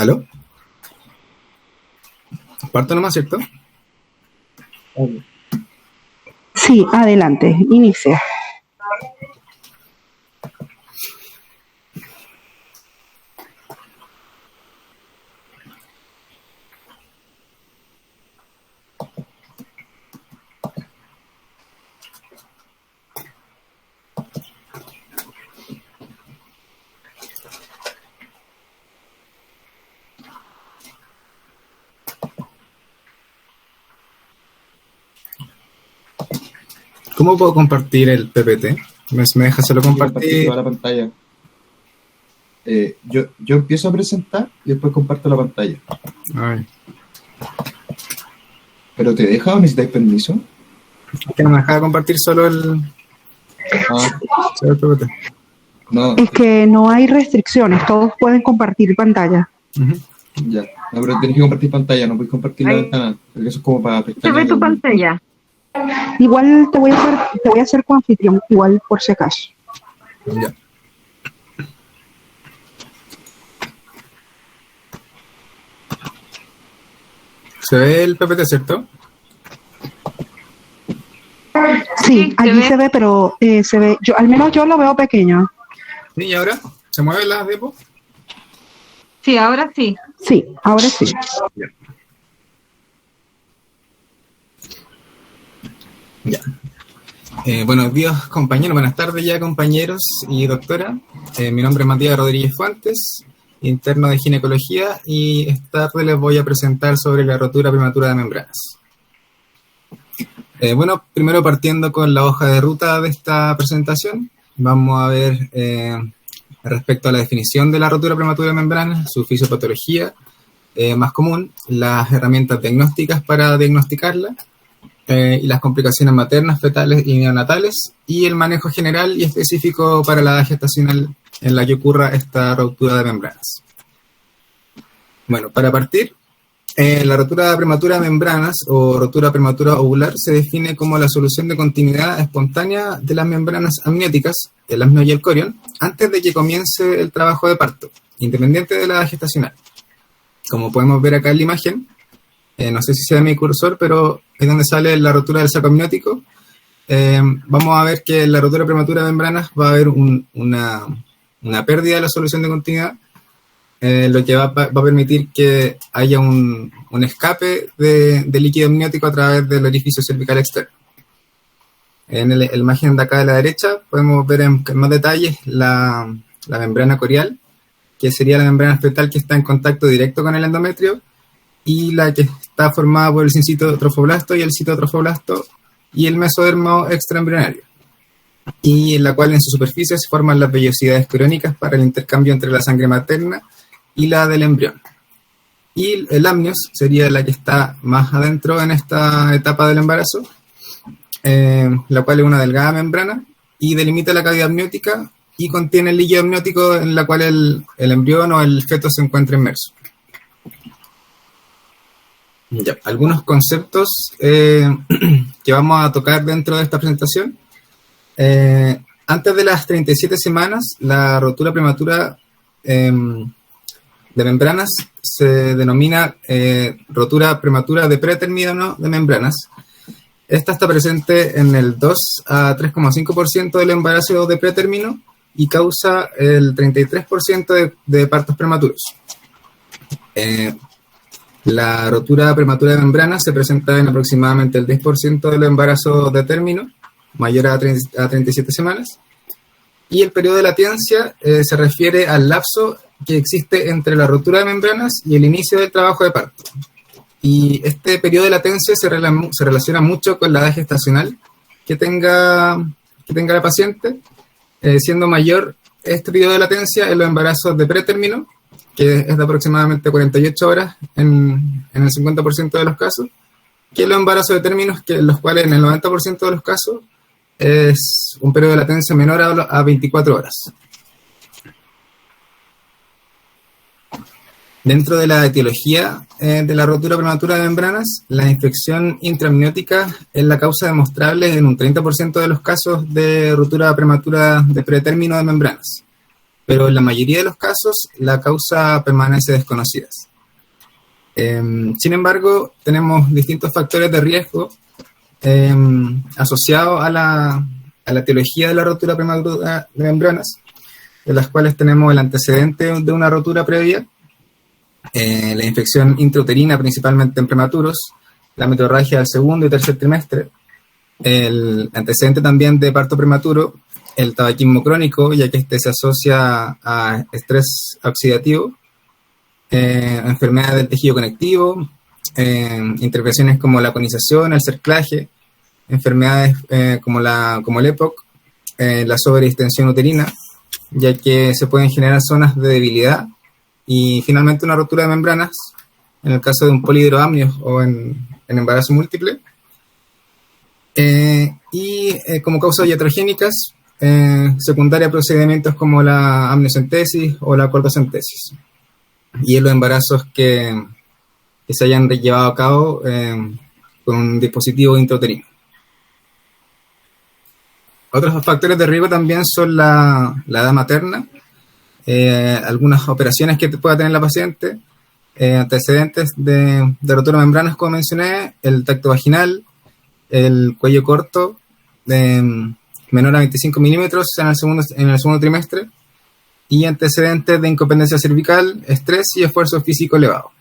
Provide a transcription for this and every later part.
¿Aló? Parto nomás, ¿cierto? Sí, adelante, inicia. ¿Cómo puedo compartir el PPT? ¿Me deja solo compartir? Toda la pantalla. Yo empiezo a presentar y después comparto la pantalla. Ay, ¿Pero te deja o necesitáis permiso? es que no me deja compartir solo el PPT. No, Es que no hay restricciones, todos pueden compartir pantalla. Ujú. ya. No, pero tienes que compartir pantalla, no puedes compartir la Ahí. ventana. Porque eso es como para Se pestañear. ve tu pantalla. Igual te voy a hacer coanfitrión, igual por si acaso. Ya. ¿Se ve el PPT, cierto? Sí, se allí ve. se ve, pero se ve, al menos yo lo veo pequeño. ¿Sí? ¿Y ahora? ¿Se mueve la depo? Sí, ahora sí. Sí, ahora sí. Ya. Buenos días, compañeros. Buenas tardes ya, compañeros y doctora. Mi nombre es Matías Rodríguez Fuentes, interno de ginecología, y esta tarde les voy a presentar sobre la rotura prematura de membranas. Bueno, primero partiendo con la hoja de ruta de esta presentación, vamos a ver respecto a la definición de la rotura prematura de membranas, su fisiopatología más común, las herramientas diagnósticas para diagnosticarla, y las complicaciones maternas, fetales y neonatales, y el manejo general y específico para la edad gestacional en la que ocurra esta rotura de membranas. Bueno, para partir, la rotura prematura de membranas o rotura prematura ovular se define como la solución de continuidad espontánea de las membranas amnióticas, el amnio y el corion, antes de que comience el trabajo de parto, independiente de la edad gestacional. Como podemos ver acá en la imagen, no sé si se ve mi cursor, pero es donde sale la rotura del saco amniótico. Vamos a ver que en la rotura prematura de membranas va a haber una pérdida de la solución de continuidad, lo que va a permitir que haya un escape de líquido amniótico a través del orificio cervical externo. En la imagen de acá de la derecha podemos ver en más detalles la membrana corial, que sería la membrana fetal que está en contacto directo con el endometrio, y la que está formada por el citotrofoblasto y el citotrofoblasto y el mesodermo extraembrionario, y en la cual en su superficie se forman las vellosidades coriónicas para el intercambio entre la sangre materna y la del embrión. Y el amnios sería la que está más adentro en esta etapa del embarazo, la cual es una delgada membrana y delimita la cavidad amniótica y contiene el líquido amniótico en la cual el embrión o el feto se encuentra inmerso. Ya, algunos conceptos que vamos a tocar dentro de esta presentación. Antes de las 37 semanas, la rotura prematura de membranas se denomina rotura prematura de pretérmino de membranas. Esta está presente en el 2 a 3,5% del embarazo de pretérmino y causa el 33% de partos prematuros. La rotura prematura de membranas se presenta en aproximadamente el 10% del embarazo de término, mayor a 37 semanas, y el periodo de latencia se refiere al lapso que existe entre la rotura de membranas y el inicio del trabajo de parto. Y este periodo de latencia se relaciona mucho con la edad gestacional que tenga la paciente, siendo mayor este periodo de latencia en los embarazos de pretérmino, que es de aproximadamente 48 horas en el 50% de los casos, que en los embarazos de términos, que los cuales en el 90% de los casos es un periodo de latencia menor a 24 horas. Dentro de la etiología de la rotura prematura de membranas, la infección intraamniótica es la causa demostrable en un 30% de los casos de rotura prematura de pretérmino de membranas. pero en la mayoría de los casos la causa permanece desconocida. Sin embargo, tenemos distintos factores de riesgo asociados a la etiología de la rotura prematura de membranas, de las cuales tenemos el antecedente de una rotura previa, la infección intrauterina principalmente en prematuros, la metrorragia del segundo y tercer trimestre, el antecedente también de parto prematuro, el tabaquismo crónico, ya que este se asocia a estrés oxidativo, enfermedades del tejido conectivo, intervenciones como la conización, el cerclaje, enfermedades como el EPOC, la sobredistensión uterina, ya que se pueden generar zonas de debilidad, y finalmente una rotura de membranas, en el caso de un polihidroamnios o en embarazo múltiple, y como causas iatrogénicas, secundaria a procedimientos como la amniocentesis o la cortocentesis, y en los embarazos que se hayan llevado a cabo con un dispositivo intrauterino. Otros factores de riesgo también son la edad materna, algunas operaciones que pueda tener la paciente, antecedentes de rotura de membranas, como mencioné, el tacto vaginal, el cuello corto, menor a 25 milímetros en el segundo trimestre, y antecedentes de incompetencia cervical, estrés y esfuerzo físico elevado.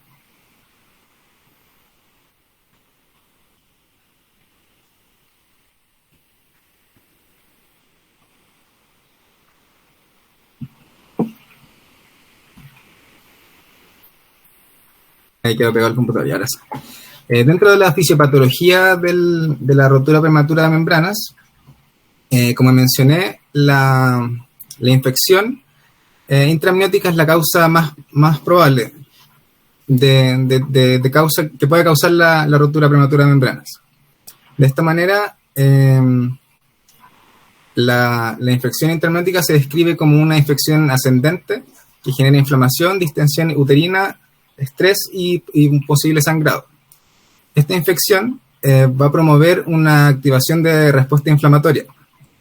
Ahí quedó pegado el computador y ahora sí. Dentro de la fisiopatología de la rotura prematura de membranas, como mencioné, la infección intraamniótica es la causa más probable de causa que puede causar la rotura prematura de membranas. De esta manera, la infección intraamniótica se describe como una infección ascendente que genera inflamación, distensión uterina, estrés y un posible sangrado. Esta infección va a promover una activación de respuesta inflamatoria,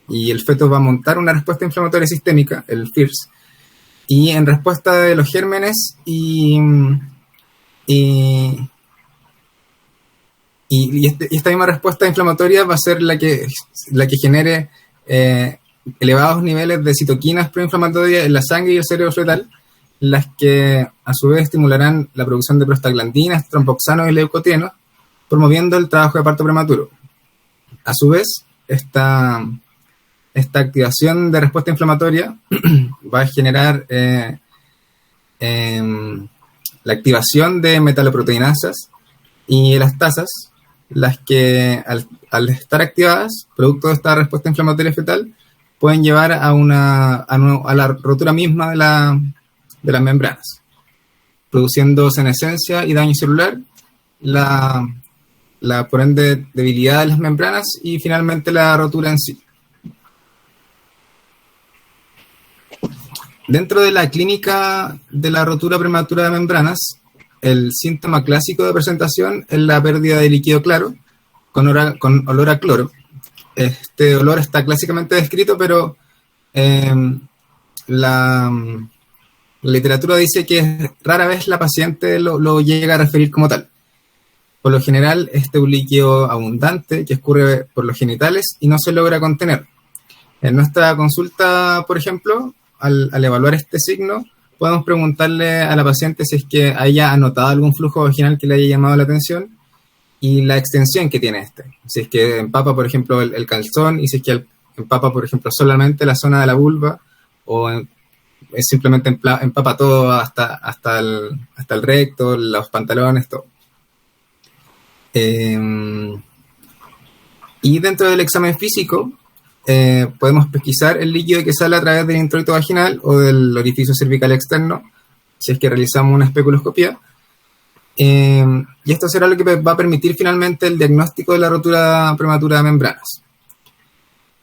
y el feto va a montar una respuesta inflamatoria sistémica, el FIRS, y en respuesta de los gérmenes y esta misma respuesta inflamatoria va a ser la que genere elevados niveles de citoquinas proinflamatorias en la sangre y el cerebro fetal, las que a su vez estimularán la producción de prostaglandinas, tromboxanos y leucotrienos, promoviendo el trabajo de parto prematuro. A su vez, esta activación de respuesta inflamatoria va a generar la activación de metaloproteinasas y elastasas, las que al estar activadas, producto de esta respuesta inflamatoria fetal, pueden llevar a la rotura misma de las membranas, produciendo senescencia y daño celular, por ende debilidad de las membranas y finalmente la rotura en sí. Dentro de la clínica de la rotura prematura de membranas, el síntoma clásico de presentación es la pérdida de líquido claro con olor a cloro. Este olor está clásicamente descrito, pero la literatura dice que rara vez la paciente lo llega a referir como tal. Por lo general, este es un líquido abundante que escurre por los genitales y no se logra contener. En nuestra consulta, por ejemplo, al evaluar este signo, podemos preguntarle a la paciente si es que haya anotado algún flujo vaginal que le haya llamado la atención y la extensión que tiene este. Si es que empapa, por ejemplo, el calzón, y si es que empapa, por ejemplo, solamente la zona de la vulva, o simplemente empapa todo hasta el recto, los pantalones, todo. Y dentro del examen físico, podemos pesquisar el líquido que sale a través del introito vaginal o del orificio cervical externo, si es que realizamos una especuloscopía. Y esto será lo que va a permitir finalmente el diagnóstico de la rotura prematura de membranas.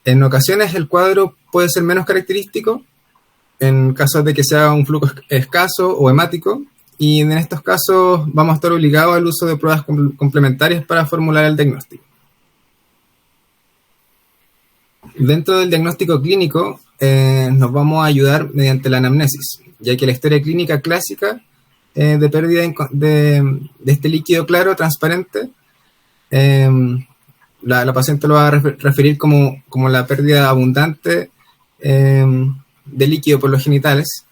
En ocasiones el cuadro puede ser menos característico, en caso de que sea un flujo escaso o hemático, y en estos casos vamos a estar obligados al uso de pruebas complementarias para formular el diagnóstico. Dentro del diagnóstico clínico, nos vamos a ayudar mediante la anamnesis, ya que la historia clínica clásica de pérdida de este líquido claro, transparente, la paciente lo va a referir como la pérdida abundante de líquido por los genitales.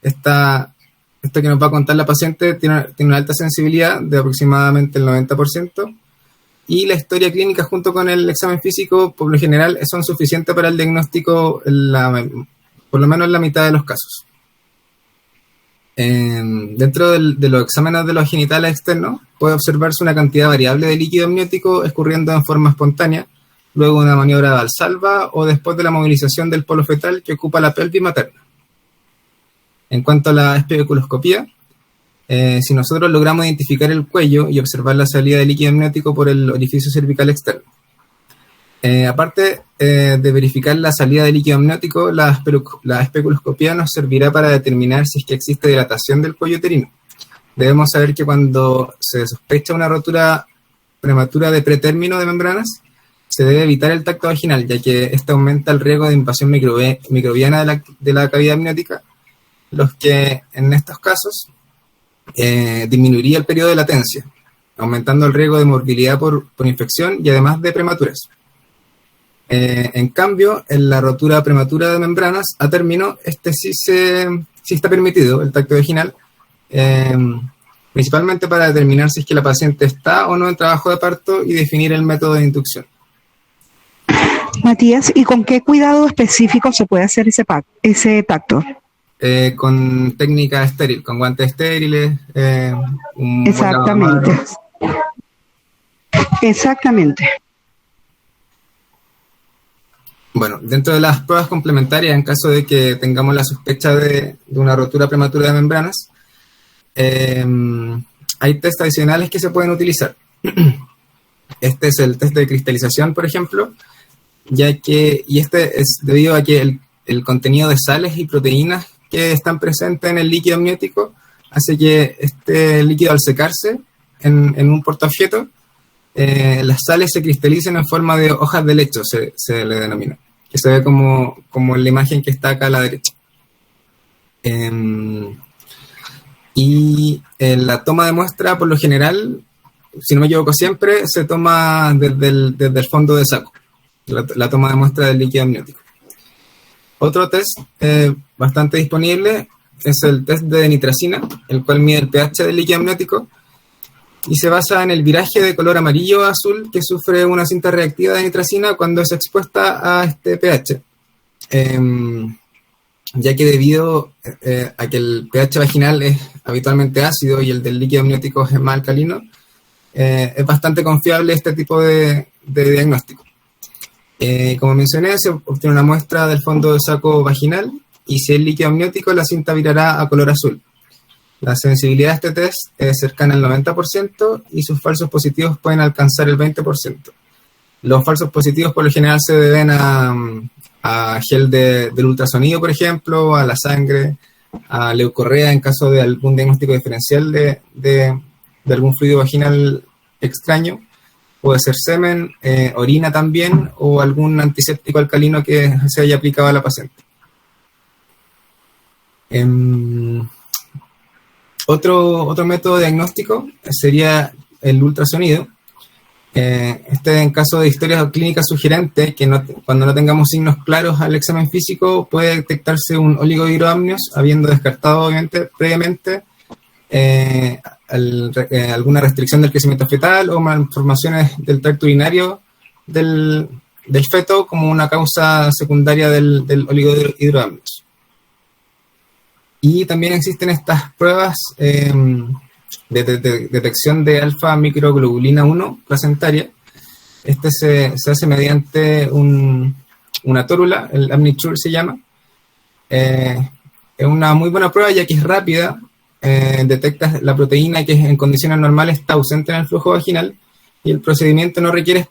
Esto que nos va a contar la paciente tiene una alta sensibilidad de aproximadamente el 90%, y la historia clínica junto con el examen físico, por lo general, son suficientes para el diagnóstico por lo menos en la mitad de los casos. Dentro de los exámenes de los genitales externos puede observarse una cantidad variable de líquido amniótico escurriendo en forma espontánea, luego de una maniobra de Valsalva o después de la movilización del polo fetal que ocupa la pelvis materna. En cuanto a la especuloscopía, si nosotros logramos identificar el cuello y observar la salida de líquido amniótico por el orificio cervical externo, aparte de verificar la salida de líquido amniótico, la especuloscopía nos servirá para determinar si es que existe dilatación del cuello uterino. Debemos saber que cuando se sospecha una rotura prematura de pretérmino de membranas, se debe evitar el tacto vaginal, ya que esto aumenta el riesgo de invasión microbiana de la cavidad amniótica, los que en estos casos disminuiría el periodo de latencia, aumentando el riesgo de morbilidad por infección y además de prematuras. En cambio, en la rotura prematura de membranas a término, sí está permitido el tacto vaginal, principalmente para determinar si es que la paciente está o no en trabajo de parto y definir el método de inducción. Matías, ¿y con qué cuidado específico se puede hacer ese tacto? Con técnica estéril, con guantes estériles. Exactamente. Exactamente. Bueno, dentro de las pruebas complementarias, en caso de que tengamos la sospecha de una rotura prematura de membranas, hay test adicionales que se pueden utilizar. Este es el test de cristalización, por ejemplo, este es debido a que el contenido de sales y proteínas que están presentes en el líquido amniótico hace que este líquido, al secarse en un portaobjeto, las sales se cristalicen en forma de hojas de lecho, se le denomina, que se ve como en la imagen que está acá a la derecha. Y la toma de muestra, por lo general, si no me equivoco siempre, se toma desde el fondo de saco, la toma de muestra del líquido amniótico. Otro test bastante disponible es el test de nitracina, el cual mide el pH del líquido amniótico y se basa en el viraje de color amarillo a azul que sufre una cinta reactiva de nitracina cuando es expuesta a este pH. Ya que debido a que el pH vaginal es habitualmente ácido y el del líquido amniótico es más alcalino, es bastante confiable este tipo de diagnóstico. Como mencioné, se obtiene una muestra del fondo de saco vaginal y si es líquido amniótico, la cinta virará a color azul. La sensibilidad de este test es cercana al 90% y sus falsos positivos pueden alcanzar el 20%. Los falsos positivos por lo general se deben a gel del ultrasonido, por ejemplo, a la sangre, a leucorrea en caso de algún diagnóstico diferencial de algún fluido vaginal extraño. Puede ser semen, orina también, o algún antiséptico alcalino que se haya aplicado a la paciente. Otro método diagnóstico sería el ultrasonido. En caso de historia clínica sugerente, cuando no tengamos signos claros al examen físico, puede detectarse un oligohidroamnios, habiendo descartado obviamente previamente alguna restricción del crecimiento fetal o malformaciones del tracto urinario del feto como una causa secundaria del oligohidroamnios. Y también existen estas pruebas de detección de alfa-microglobulina 1 placentaria. Se hace mediante una tórula, el Amniture se llama. Es una muy buena prueba ya que es rápida, detecta la proteína que en condiciones normales está ausente en el flujo vaginal y el procedimiento no requiere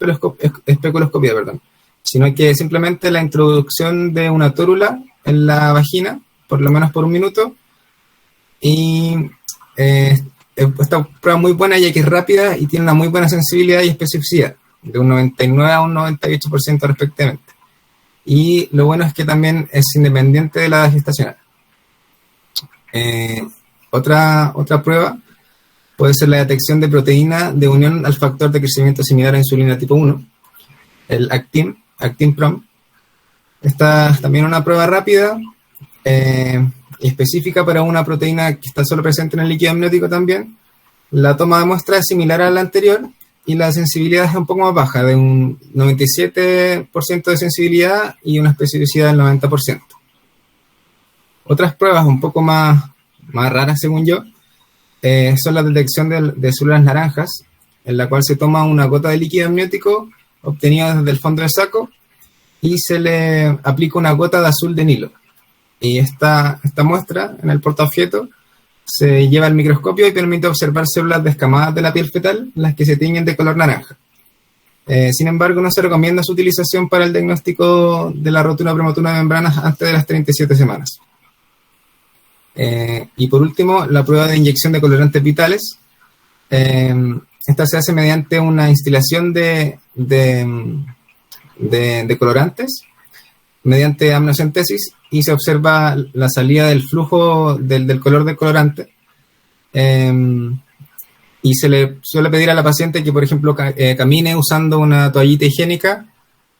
especuloscopía, sino que simplemente la introducción de una tórula en la vagina, por lo menos por un minuto, y esta prueba muy buena ya que es rápida y tiene una muy buena sensibilidad y especificidad, de un 99 a un 98% respectivamente. y lo bueno es que también es independiente de la edad gestacional. Otra prueba puede ser la detección de proteína de unión al factor de crecimiento similar a insulina tipo 1, el actin-prom. Esta es también una prueba rápida y específica para una proteína que está solo presente en el líquido amniótico también. La toma de muestra es similar a la anterior y la sensibilidad es un poco más baja, de un 97% de sensibilidad y una especificidad del 90%. Otras pruebas un poco más raras, según yo, son la detección de células naranjas, en la cual se toma una gota de líquido amniótico obtenida desde el fondo del saco y se le aplica una gota de azul de Nilo. Y esta muestra en el portaobjeto se lleva al microscopio y permite observar células descamadas de la piel fetal, las que se tiñen de color naranja. Sin embargo, no se recomienda su utilización para el diagnóstico de la rotura prematura de membranas antes de las 37 semanas. Y por último, la prueba de inyección de colorantes vitales. Esta se hace mediante una instilación de colorantes mediante amniocentesis y se observa la salida del flujo del color del colorante. Y se le suele pedir a la paciente que, por ejemplo, camine usando una toallita higiénica,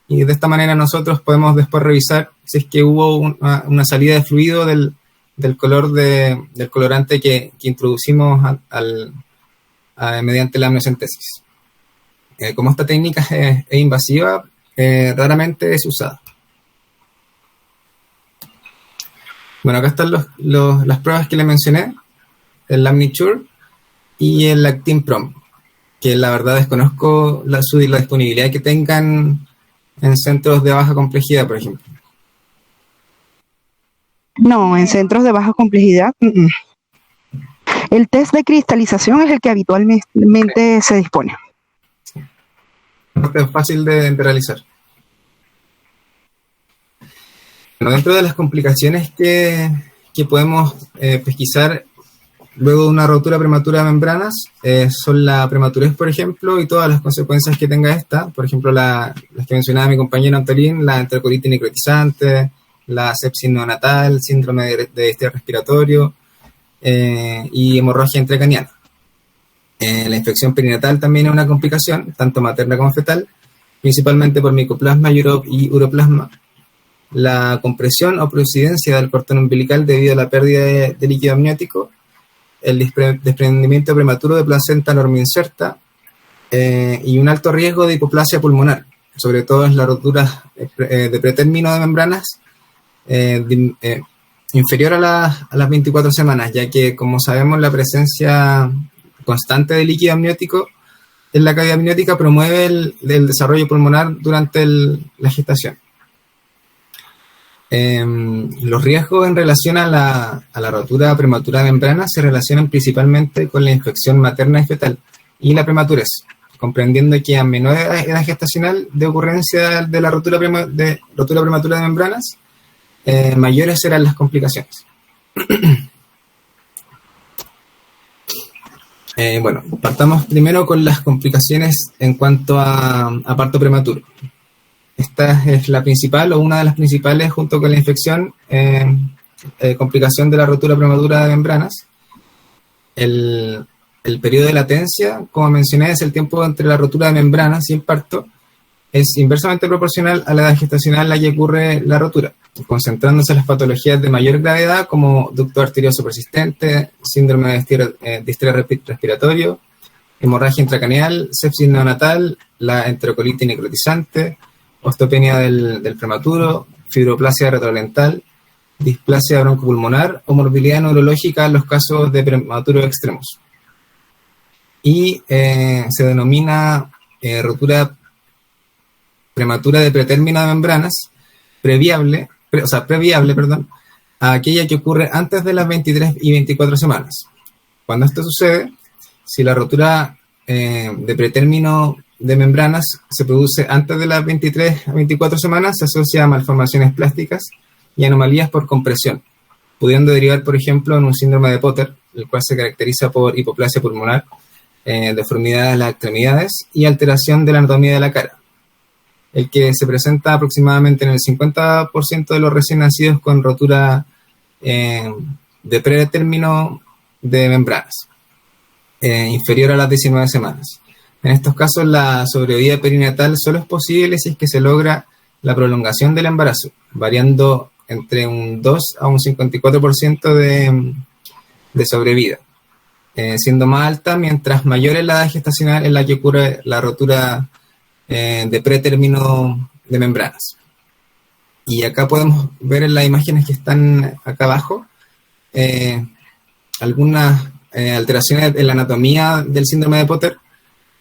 y de esta manera nosotros podemos después revisar si es que hubo una salida de fluido del color del colorante que introducimos mediante la amniocentesis. Como esta técnica es invasiva, raramente es usada. Bueno, acá están las pruebas que le mencioné, el Lamniture y el actin-prom, que la verdad desconozco la disponibilidad que tengan en centros de baja complejidad, por ejemplo. No, en centros de baja complejidad. El test de cristalización es el que habitualmente se dispone. Es fácil de realizar. Bueno, dentro de las complicaciones que podemos pesquisar luego de una rotura prematura de membranas, son la prematurez, por ejemplo, y todas las consecuencias que tenga esta. Por ejemplo, las que mencionaba mi compañero Antolín, la enterocolitis necrotizante, la sepsis neonatal, síndrome de distrés respiratorio y hemorragia intracraniana. La infección perinatal también es una complicación, tanto materna como fetal, principalmente por micoplasma y uroplasma. La compresión o prosidencia del cordón umbilical debido a la pérdida de líquido amniótico, el desprendimiento prematuro de placenta normoinserta y un alto riesgo de hipoplasia pulmonar, sobre todo en las roturas de pretérmino de membranas inferior a las 24 semanas, ya que, como sabemos, la presencia constante de líquido amniótico en la cavidad amniótica promueve el desarrollo pulmonar durante la gestación. Los riesgos en relación a la rotura prematura de membranas se relacionan principalmente con la infección materna y fetal y la prematurez, comprendiendo que a menor edad gestacional de ocurrencia de la rotura prematura de membranas, mayores serán las complicaciones. Bueno, partamos primero con las complicaciones en cuanto a parto prematuro. Esta es la principal o una de las principales, junto con la infección, complicación de la rotura prematura de membranas. El periodo de latencia, como mencioné, es el tiempo entre la rotura de membranas y el parto. Es inversamente proporcional a la edad gestacional en la que ocurre la rotura, concentrándose en las patologías de mayor gravedad como ducto arterioso persistente, síndrome de distrés respiratorio, hemorragia intracraneal, sepsis neonatal, la enterocolitis necrotizante, osteopenia del prematuro, fibroplasia retrodental, displasia broncopulmonar o morbilidad neurológica en los casos de prematuros extremos. Y se denomina rotura prematura de pretérmino de membranas previable, a aquella que ocurre antes de las 23 y 24 semanas. Cuando esto sucede, si la rotura de pretérmino de membranas se produce antes de las 23 a 24 semanas, se asocia a malformaciones plásticas y anomalías por compresión, pudiendo derivar, por ejemplo, en un síndrome de Potter, el cual se caracteriza por hipoplasia pulmonar, deformidad de las extremidades y alteración de la anatomía de la cara. el que se presenta aproximadamente en el 50% de los recién nacidos con rotura de pretérmino de membranas, inferior a las 19 semanas. En estos casos, la sobrevida perinatal solo es posible si es que se logra la prolongación del embarazo, variando entre un 2 a un 54% de sobrevida, siendo más alta mientras mayor es la edad gestacional en la que ocurre la rotura de pretérmino de membranas. Y acá podemos ver en las imágenes que están acá abajo algunas alteraciones en la anatomía del síndrome de Potter.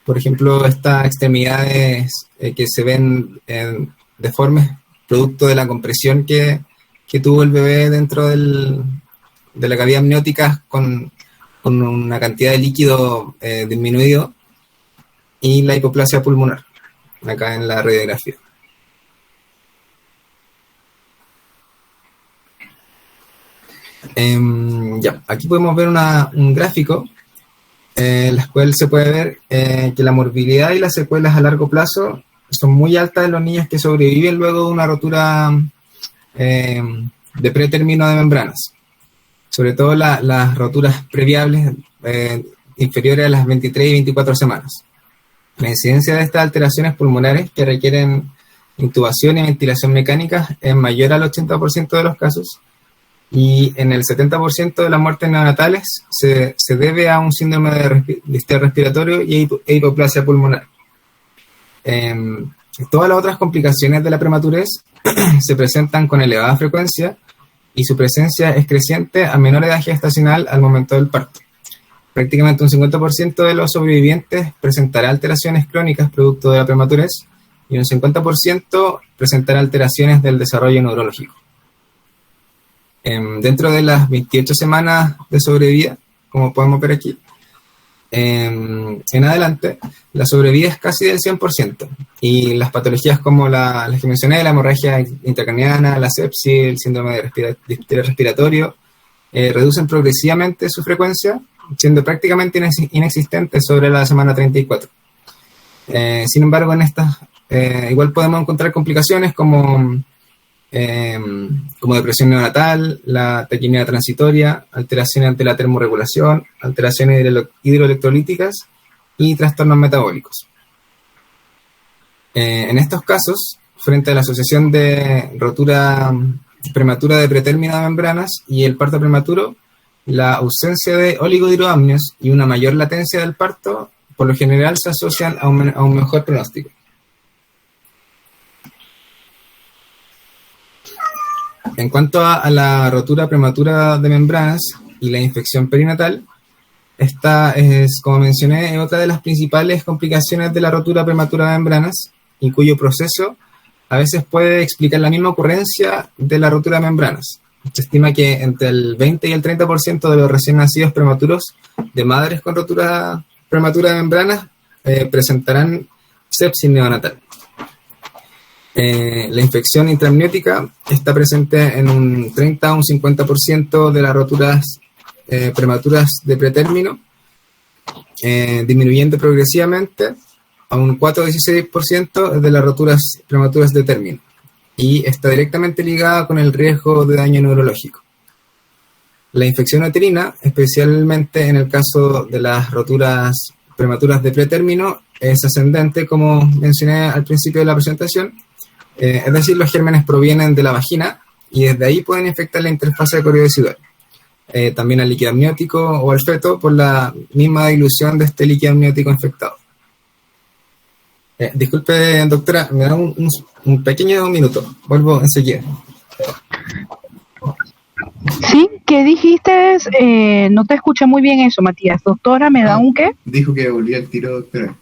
Por ejemplo, estas extremidades que se ven deformes producto de la compresión que tuvo el bebé dentro de la cavidad amniótica con una cantidad de líquido disminuido, y la hipoplasia pulmonar, acá en la radiografía. Aquí podemos ver un gráfico en el cual se puede ver que la morbilidad y las secuelas a largo plazo son muy altas en los niños que sobreviven luego de una rotura de pretérmino de membranas. Sobre todo las roturas previables inferiores a las 23 y 24 semanas. La incidencia de estas alteraciones pulmonares que requieren intubación y ventilación mecánica es mayor al 80% de los casos, y en el 70% de las muertes neonatales se debe a un síndrome de distrés respiratorio y hipoplasia pulmonar. Todas las otras complicaciones de la prematurez se presentan con elevada frecuencia, y su presencia es creciente a menor edad gestacional al momento del parto. Prácticamente un 50% de los sobrevivientes presentará alteraciones crónicas producto de la prematurez, y un 50% presentará alteraciones del desarrollo neurológico. Dentro de las 28 semanas de sobrevida, como podemos ver aquí, en adelante, la sobrevida es casi del 100%, y las patologías como las que mencioné, la hemorragia intracraniana, la sepsis, el síndrome de distrés respiratorio, reducen progresivamente su frecuencia, siendo prácticamente inexistentes sobre la semana 34. Sin embargo, en estas igual podemos encontrar complicaciones como depresión neonatal, la taquimia transitoria, alteraciones ante la termorregulación, alteraciones hidroelectrolíticas y trastornos metabólicos. En estos casos, frente a la asociación de rotura prematura de pretérmino de membranas y el parto prematuro, la ausencia de oligodihidroamnios y una mayor latencia del parto por lo general se asocian a un mejor pronóstico. En cuanto a la rotura prematura de membranas y la infección perinatal, esta es, como mencioné, otra de las principales complicaciones de la rotura prematura de membranas, y cuyo proceso a veces puede explicar la misma ocurrencia de la rotura de membranas. Se estima que entre el 20 y el 30% de los recién nacidos prematuros de madres con rotura prematura de membranas presentarán sepsis neonatal. La infección intraamniótica está presente en un 30 a un 50% de las roturas prematuras de pretérmino, disminuyendo progresivamente a un 4 a 16% de las roturas prematuras de término, y está directamente ligada con el riesgo de daño neurológico. La infección uterina, especialmente en el caso de las roturas prematuras de pretérmino, es ascendente, como mencioné al principio de la presentación. Es decir, los gérmenes provienen de la vagina y desde ahí pueden infectar la interfase coriodecidual, también al líquido amniótico o al feto por la misma dilución de este líquido amniótico infectado. Disculpe, doctora, me da un pequeño minuto, vuelvo enseguida. Sí, ¿qué dijiste? No te escuché muy bien eso, Matías. Doctora, ¿me da un qué? Dijo que volvía al tiro, doctora.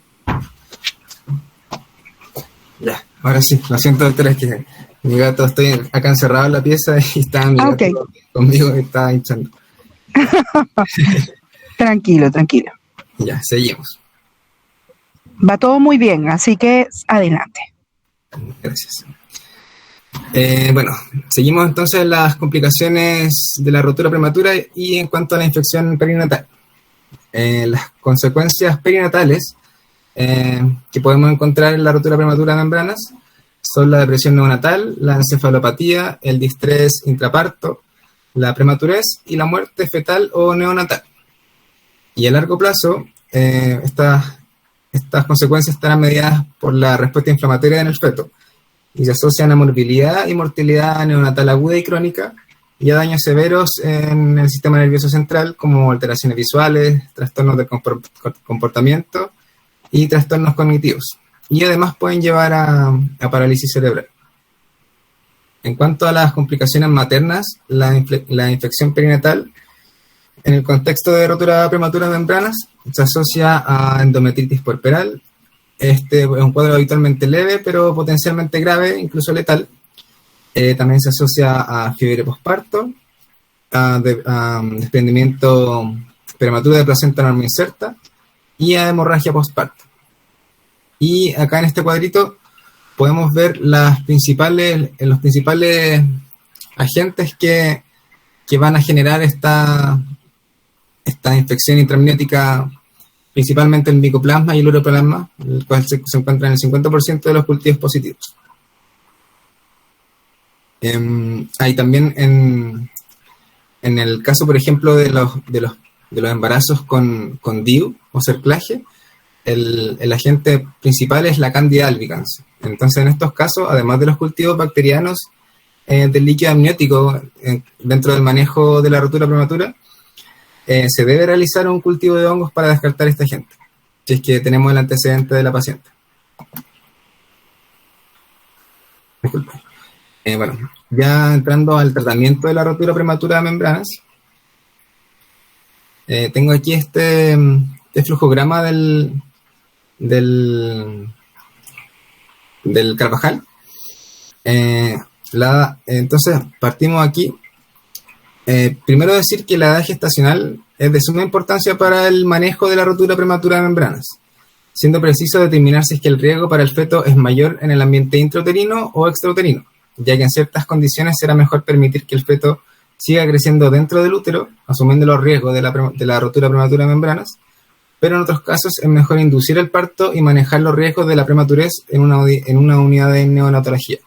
Ya, ahora sí, lo siento, doctora, es que mi gato, estoy acá encerrado en la pieza y está mi gato conmigo y está hinchando. Tranquilo, tranquilo. Ya, seguimos. Va todo muy bien, así que adelante. Gracias. Bueno, seguimos entonces las complicaciones de la rotura prematura y en cuanto a la infección perinatal. Las consecuencias perinatales que podemos encontrar en la rotura prematura de membranas son la depresión neonatal, la encefalopatía, el distrés intraparto, la prematurez y la muerte fetal o neonatal. Y a largo plazo, estas consecuencias estarán mediadas por la respuesta inflamatoria en el feto y se asocian a morbilidad y mortalidad neonatal aguda y crónica y a daños severos en el sistema nervioso central, como alteraciones visuales, trastornos de comportamiento y trastornos cognitivos. Y además pueden llevar a parálisis cerebral. En cuanto a las complicaciones maternas, la infección perinatal, en el contexto de rotura prematura de membranas, se asocia a endometritis puerperal. Este es un cuadro habitualmente leve, pero potencialmente grave, incluso letal. También se asocia a fiebre posparto, a desprendimiento prematuro de placenta normo inserta y a hemorragia postparto. Y acá en este cuadrito podemos ver los principales agentes que van a generar esta infección intramniótica, principalmente el micoplasma y el uroplasma, el cual se encuentra en el 50% de los cultivos positivos. Hay también en el caso, por ejemplo, de los embarazos con DIU o cerclaje, el agente principal es la Candida albicans. Entonces, en estos casos, además de los cultivos bacterianos del líquido amniótico dentro del manejo de la rotura prematura, se debe realizar un cultivo de hongos para descartar este agente, si es que tenemos el antecedente de la paciente. Disculpe. Bueno, ya entrando al tratamiento de la rotura prematura de membranas, tengo aquí este flujograma del Carvajal. Entonces, partimos aquí. Primero decir que la edad gestacional es de suma importancia para el manejo de la rotura prematura de membranas, siendo preciso determinar si es que el riesgo para el feto es mayor en el ambiente intrauterino o extrauterino, ya que en ciertas condiciones será mejor permitir que el feto siga creciendo dentro del útero, asumiendo los riesgos de la rotura prematura de membranas, pero en otros casos es mejor inducir el parto y manejar los riesgos de la prematurez en una unidad de neonatología.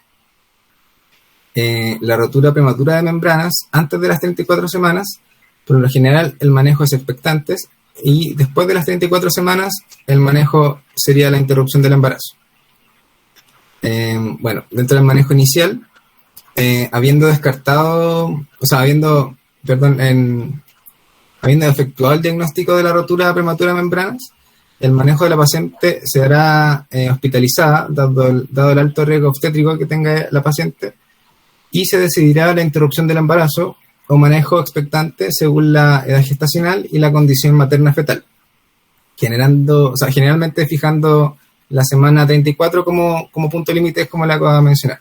La rotura prematura de membranas antes de las 34 semanas, por lo general el manejo es expectantes, y después de las 34 semanas el manejo sería la interrupción del embarazo. Bueno, dentro del manejo inicial, habiendo efectuado el diagnóstico de la rotura prematura de membranas, el manejo de la paciente se hará hospitalizada, dado el alto riesgo obstétrico que tenga la paciente, y se decidirá la interrupción del embarazo o manejo expectante según la edad gestacional y la condición materna fetal, generalmente fijando la semana 34 como punto límite, como le acabo de mencionar.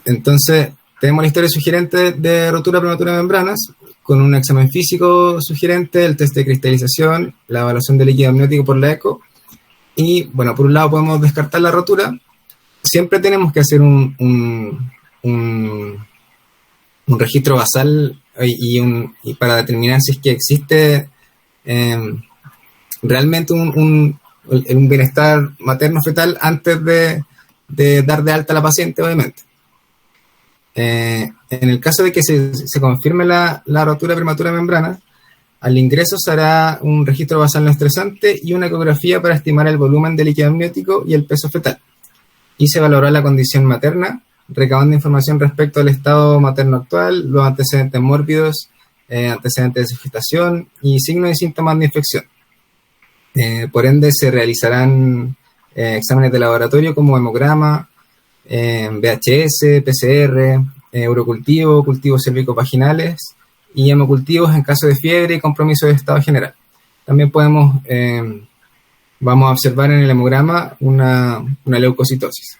Entonces, tenemos la historia sugerente de rotura prematura de membranas, con un examen físico sugerente, el test de cristalización, la evaluación del líquido amniótico por la eco, y, bueno, por un lado podemos descartar la rotura. Siempre tenemos que hacer un registro basal y para determinar si es que existe realmente un bienestar materno-fetal antes de dar de alta a la paciente, obviamente. En el caso de que se confirme la rotura prematura de membrana, al ingreso se hará un registro basal no estresante y una ecografía para estimar el volumen de líquido amniótico y el peso fetal. Y se valorará la condición materna, recabando información respecto al estado materno actual, los antecedentes mórbidos, antecedentes de gestación y signos y síntomas de infección. Por ende, se realizarán exámenes de laboratorio como hemograma, VHS, PCR, urocultivo, cultivos cervicovaginales y hemocultivos en caso de fiebre y compromiso de estado general. También vamos a observar en el hemograma una leucocitosis.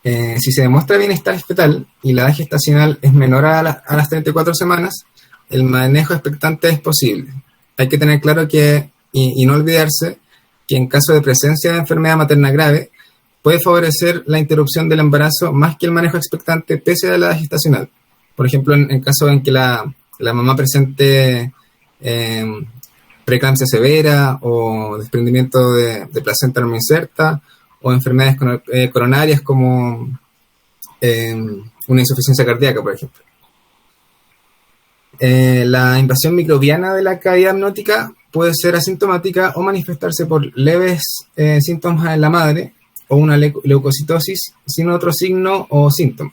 Si se demuestra bienestar fetal y la edad gestacional es menor a las 34 semanas, el manejo expectante es posible. Hay que tener claro y no olvidarse que en caso de presencia de enfermedad materna grave, puede favorecer la interrupción del embarazo más que el manejo expectante pese a la edad gestacional. Por ejemplo, en caso en que la mamá presente preeclampsia severa o desprendimiento de placenta no inserta o enfermedades coronarias como una insuficiencia cardíaca, por ejemplo. La invasión microbiana de la cavidad amniótica puede ser asintomática o manifestarse por leves síntomas en la madre o una leucocitosis sin otro signo o síntoma.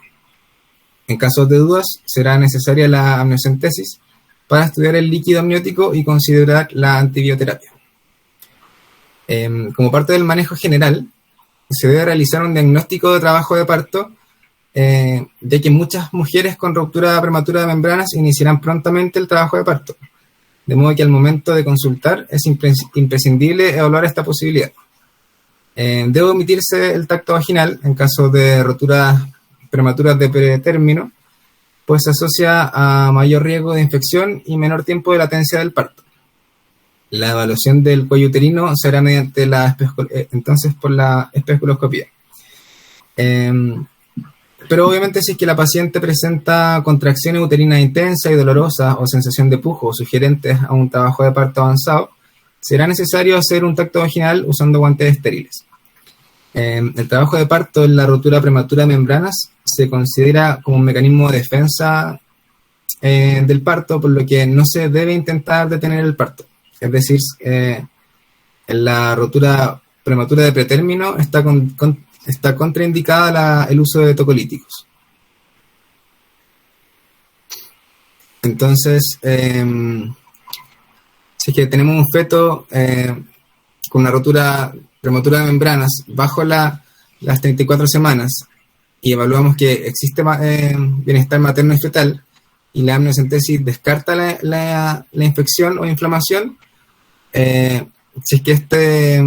En casos de dudas, será necesaria la amniocentesis para estudiar el líquido amniótico y considerar la antibioterapia. Como parte del manejo general, se debe realizar un diagnóstico de trabajo de parto, ya que muchas mujeres con ruptura prematura de membranas iniciarán prontamente el trabajo de parto, de modo que al momento de consultar es imprescindible evaluar esta posibilidad. Debe omitirse el tacto vaginal en caso de rupturas prematuras de pretérmino, pues se asocia a mayor riesgo de infección y menor tiempo de latencia del parto. La evaluación del cuello uterino será mediante entonces por la especuloscopía. Pero obviamente si es que la paciente presenta contracciones uterinas intensas y dolorosas o sensación de pujo sugerentes a un trabajo de parto avanzado, será necesario hacer un tacto vaginal usando guantes estériles. El trabajo de parto en la rotura prematura de membranas se considera como un mecanismo de defensa del parto, por lo que no se debe intentar detener el parto. Es decir, en la rotura prematura de pretérmino está contraindicada el uso de tocolíticos. Entonces, si es que tenemos un feto con una rotura prematura de membranas bajo las 34 semanas y evaluamos que existe bienestar materno y fetal y la amniocentesis descarta la infección o inflamación, si es que este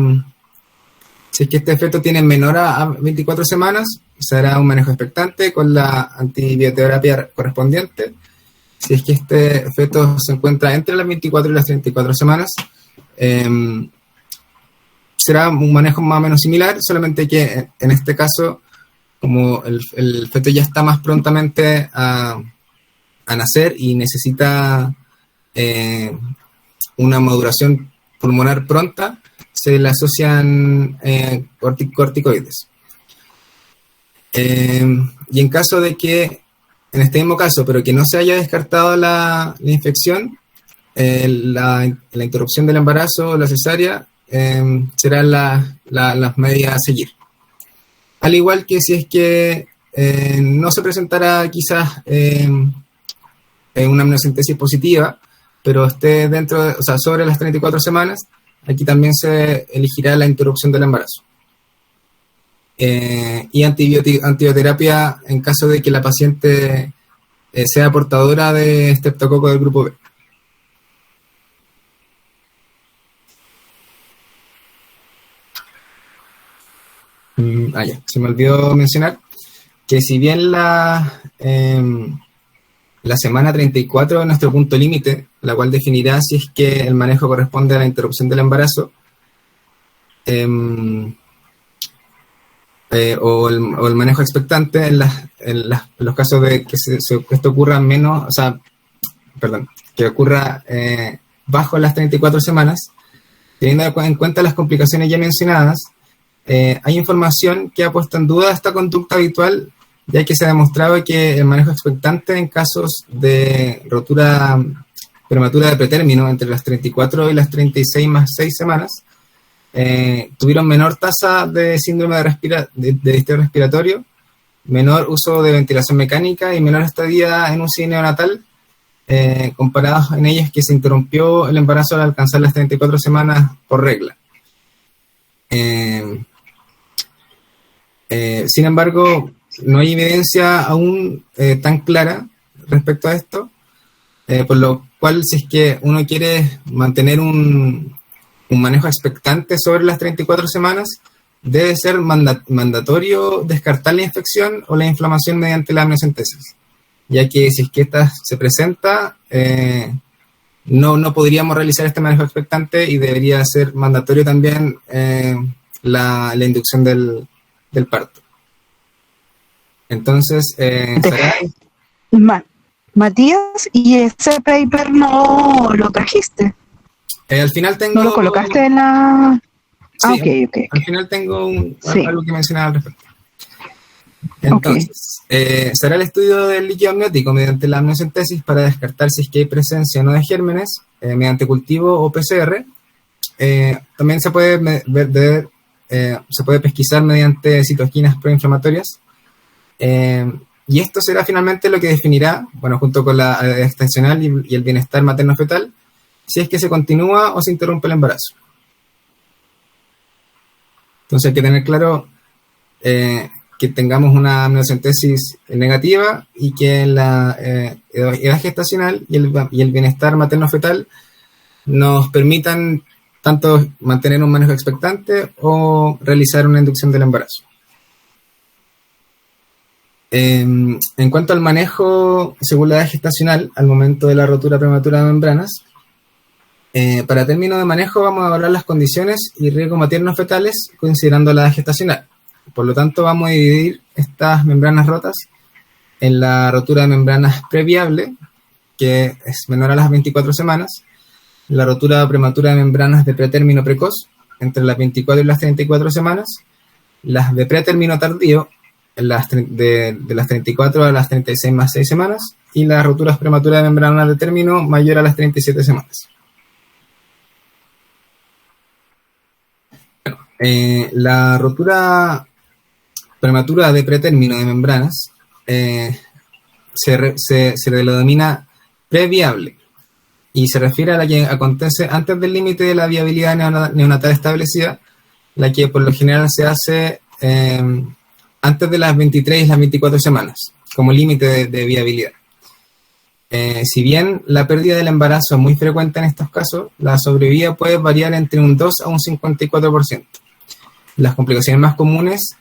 feto tiene menor a 24 semanas, se hará un manejo expectante con la antibioterapia correspondiente. Si es que este feto se encuentra entre las 24 y las 34 semanas, será un manejo más o menos similar, solamente que en este caso, como el feto ya está más prontamente a nacer y necesita una maduración pulmonar pronta, se le asocian corticoides. Y en caso de que, en este mismo caso, pero que no se haya descartado la infección, la interrupción del embarazo o la cesárea serán las medidas a seguir. Al igual que si es que no se presentará quizás una amniocentesis positiva, pero esté sobre las 34 semanas, aquí también se elegirá la interrupción del embarazo. Y antibioterapia en caso de que la paciente sea portadora de estreptococo del grupo B. Se me olvidó mencionar que si bien la semana 34 es nuestro punto límite, la cual definirá si es que el manejo corresponde a la interrupción del embarazo o el manejo expectante en los casos de que esto ocurra que ocurra bajo las 34 semanas, teniendo en cuenta las complicaciones ya mencionadas. Hay información que ha puesto en duda esta conducta habitual, ya que se ha demostrado que el manejo expectante en casos de rotura prematura de pretérmino entre las 34 y las 36 más 6 semanas tuvieron menor tasa de síndrome de distrés respiratorio, menor uso de ventilación mecánica y menor estadía en UCI neonatal, comparados en ellas que se interrumpió el embarazo al alcanzar las 34 semanas por regla. Sin embargo, no hay evidencia aún tan clara respecto a esto, por lo cual si es que uno quiere mantener un manejo expectante sobre las 34 semanas, debe ser mandatorio descartar la infección o la inflamación mediante la amniocentesis, ya que si es que esta se presenta, no podríamos realizar este manejo expectante y debería ser mandatorio también la inducción del parto. Entonces, Matías, ¿y ese paper no lo trajiste? Al final tengo... ¿No lo colocaste en la...? Sí, Ok, ok. al final tengo Sí, algo que mencionar al respecto. Entonces, se hará el estudio del líquido amniótico mediante la amniocentesis para descartar si es que hay presencia o no de gérmenes mediante cultivo o PCR. También se puede se puede pesquisar mediante citoquinas proinflamatorias. Y esto será finalmente lo que definirá, bueno, junto con la extensional y el bienestar materno-fetal, si es que se continúa o se interrumpe el embarazo. Entonces hay que tener claro que tengamos una amniocentesis negativa y que la edad gestacional y el bienestar materno-fetal nos permitan tanto mantener un manejo expectante o realizar una inducción del embarazo. En cuanto al manejo según la edad gestacional, al momento de la rotura prematura de membranas, para término de manejo vamos a evaluar las condiciones y riesgos materno-fetales considerando la edad gestacional. Por lo tanto, vamos a dividir estas membranas rotas en la rotura de membranas previable, que es menor a las 24 semanas, la rotura prematura de membranas de pretérmino precoz, entre las 24 y las 34 semanas, las de pretérmino tardío, de las 34 a las 36 más 6 semanas, y las roturas prematuras de membranas de término mayor a las 37 semanas. La rotura prematura de pretérmino de membranas se le denomina previable y se refiere a la que acontece antes del límite de la viabilidad neonatal establecida, la que por lo general se hace antes de las 23 y las 24 semanas, como límite de viabilidad. Si bien la pérdida del embarazo es muy frecuente en estos casos, la sobrevida puede variar entre un 2 a un 54%. Las complicaciones más comunes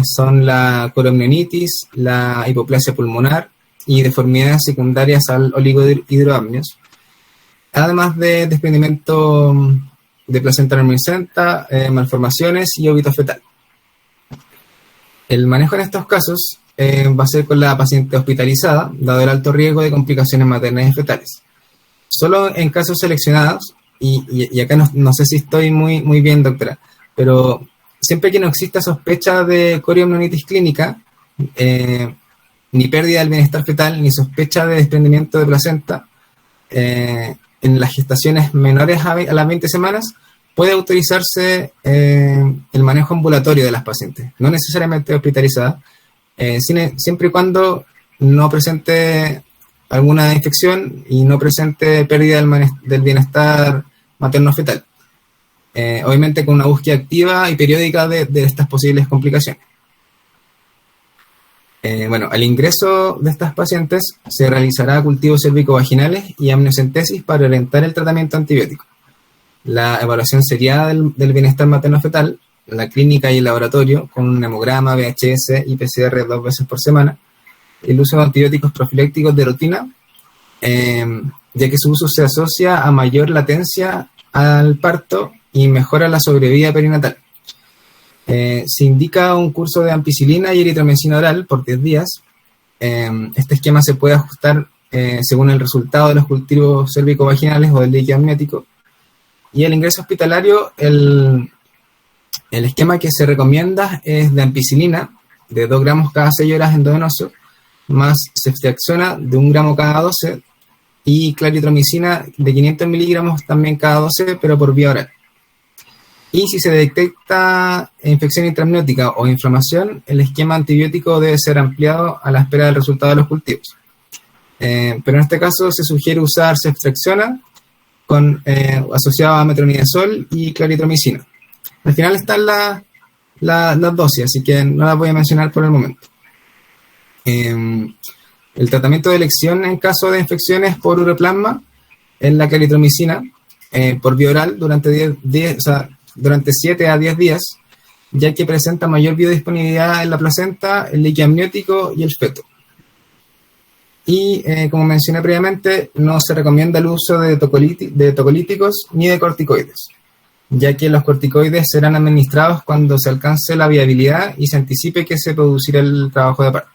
son la coromionitis, la hipoplasia pulmonar y deformidades secundarias al oligohidroamnios, además de desprendimiento de placenta reminiscenta, malformaciones y óbito fetal. El manejo en estos casos va a ser con la paciente hospitalizada, dado el alto riesgo de complicaciones maternas y fetales. Solo en casos seleccionados, y acá no sé si estoy muy bien, doctora, pero siempre que no exista sospecha de coriomnionitis clínica, ni pérdida del bienestar fetal, ni sospecha de desprendimiento de placenta, en las gestaciones menores a las 20 semanas, puede autorizarse el manejo ambulatorio de las pacientes, no necesariamente hospitalizadas, siempre y cuando no presente alguna infección y no presente pérdida del bienestar materno-fetal. Obviamente con una búsqueda activa y periódica de estas posibles complicaciones. Bueno, al ingreso de estas pacientes se realizará cultivos cérvico-vaginales y amniocentesis para orientar el tratamiento antibiótico. La evaluación seriada del bienestar materno-fetal, la clínica y el laboratorio, con un hemograma, VHS y PCR 2 veces por semana, el uso de antibióticos profilácticos de rutina, ya que su uso se asocia a mayor latencia al parto y mejora la sobrevida perinatal. Se indica un curso de ampicilina y eritromicina oral por 10 días. Este esquema se puede ajustar según el resultado de los cultivos cérvico-vaginales o del líquido amniótico. Y el ingreso hospitalario, el esquema que se recomienda es de ampicilina, de 2 gramos cada 6 horas endovenoso, más ceftriaxona de 1 gramo cada 12, y claritromicina de 500 miligramos también cada 12, pero por vía oral. Y si se detecta infección intramniótica o inflamación, el esquema antibiótico debe ser ampliado a la espera del resultado de los cultivos. Pero en este caso se sugiere usar ceftriaxona asociado a metronidazol y claritromicina. Al final están las dosis, así que no las voy a mencionar por el momento. El tratamiento de elección en caso de infecciones por uroplasma es la claritromicina por vía oral durante 7 a 10 días, ya que presenta mayor biodisponibilidad en la placenta, el líquido amniótico y el feto. Y como mencioné previamente, no se recomienda el uso de tocolíticos ni de corticoides, ya que los corticoides serán administrados cuando se alcance la viabilidad y se anticipe que se producirá el trabajo de parto.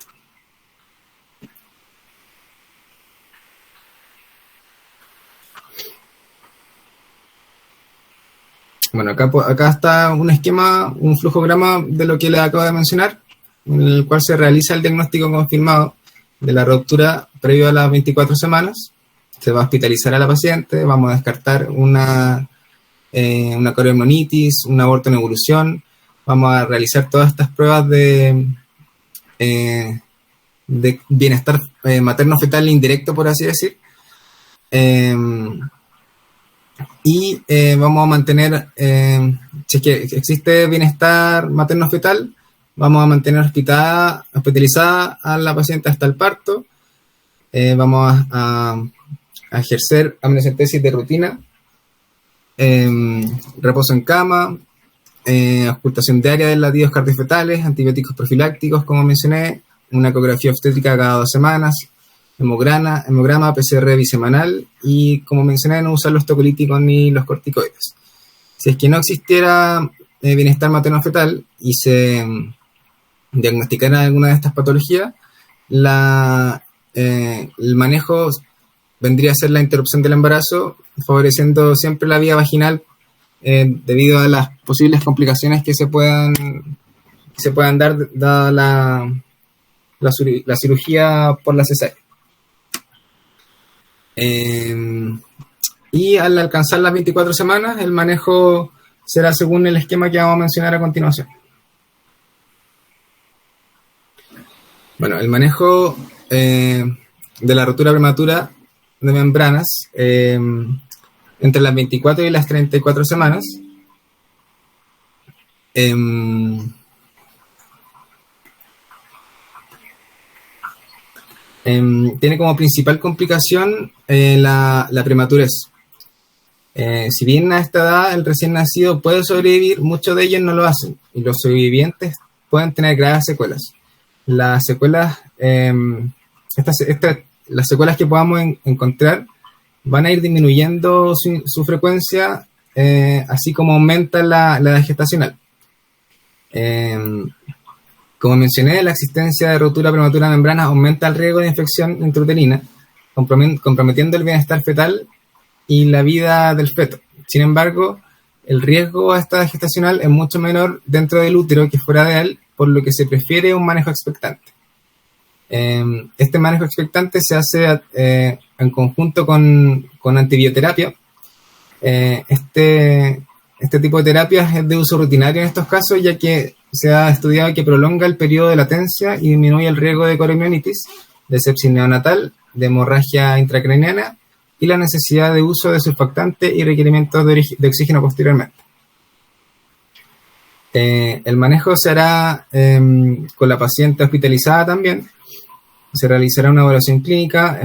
Bueno, acá está un esquema, un flujograma de lo que les acabo de mencionar, en el cual se realiza el diagnóstico confirmado de la ruptura previo a las 24 semanas. Se va a hospitalizar a la paciente, vamos a descartar una coriamnionitis, un aborto en evolución, vamos a realizar todas estas pruebas de bienestar materno-fetal indirecto, por así decir. Y vamos a mantener, si es que existe bienestar materno-fetal, vamos a mantener hospitalizada a la paciente hasta el parto. Vamos a ejercer amniocentesis de rutina, reposo en cama, ocultación diaria de latidos cardiofetales, antibióticos profilácticos, como mencioné, una ecografía obstétrica cada 2 semanas, hemograma, PCR bisemanal y, como mencioné, no usar los tocolíticos ni los corticoides. Si es que no existiera bienestar materno-fetal y se diagnosticara alguna de estas patologías, el manejo vendría a ser la interrupción del embarazo, favoreciendo siempre la vía vaginal debido a las posibles complicaciones que se puedan dar dada la cirugía por la cesárea. Y al alcanzar las 24 semanas, el manejo será según el esquema que vamos a mencionar a continuación. Bueno, el manejo de la ruptura prematura de membranas entre las 24 y las 34 semanas tiene como principal complicación la prematurez. Si bien a esta edad el recién nacido puede sobrevivir, muchos de ellos no lo hacen y los sobrevivientes pueden tener graves secuelas. Las secuelas, las secuelas que podamos encontrar van a ir disminuyendo su frecuencia, así como aumenta la edad gestacional. Como mencioné, la existencia de ruptura prematura de membranas aumenta el riesgo de infección intrauterina, comprometiendo el bienestar fetal y la vida del feto. Sin embargo, el riesgo a esta edad gestacional es mucho menor dentro del útero que fuera de él, por lo que se prefiere un manejo expectante. Este manejo expectante se hace en conjunto con antibioterapia. Este tipo de terapias es de uso rutinario en estos casos, ya que se ha estudiado que prolonga el periodo de latencia y disminuye el riesgo de coriamnionitis, de sepsis neonatal, de hemorragia intracraniana y la necesidad de uso de surfactante y requerimientos de oxígeno posteriormente. El manejo se hará con la paciente hospitalizada también. Se realizará una evaluación clínica,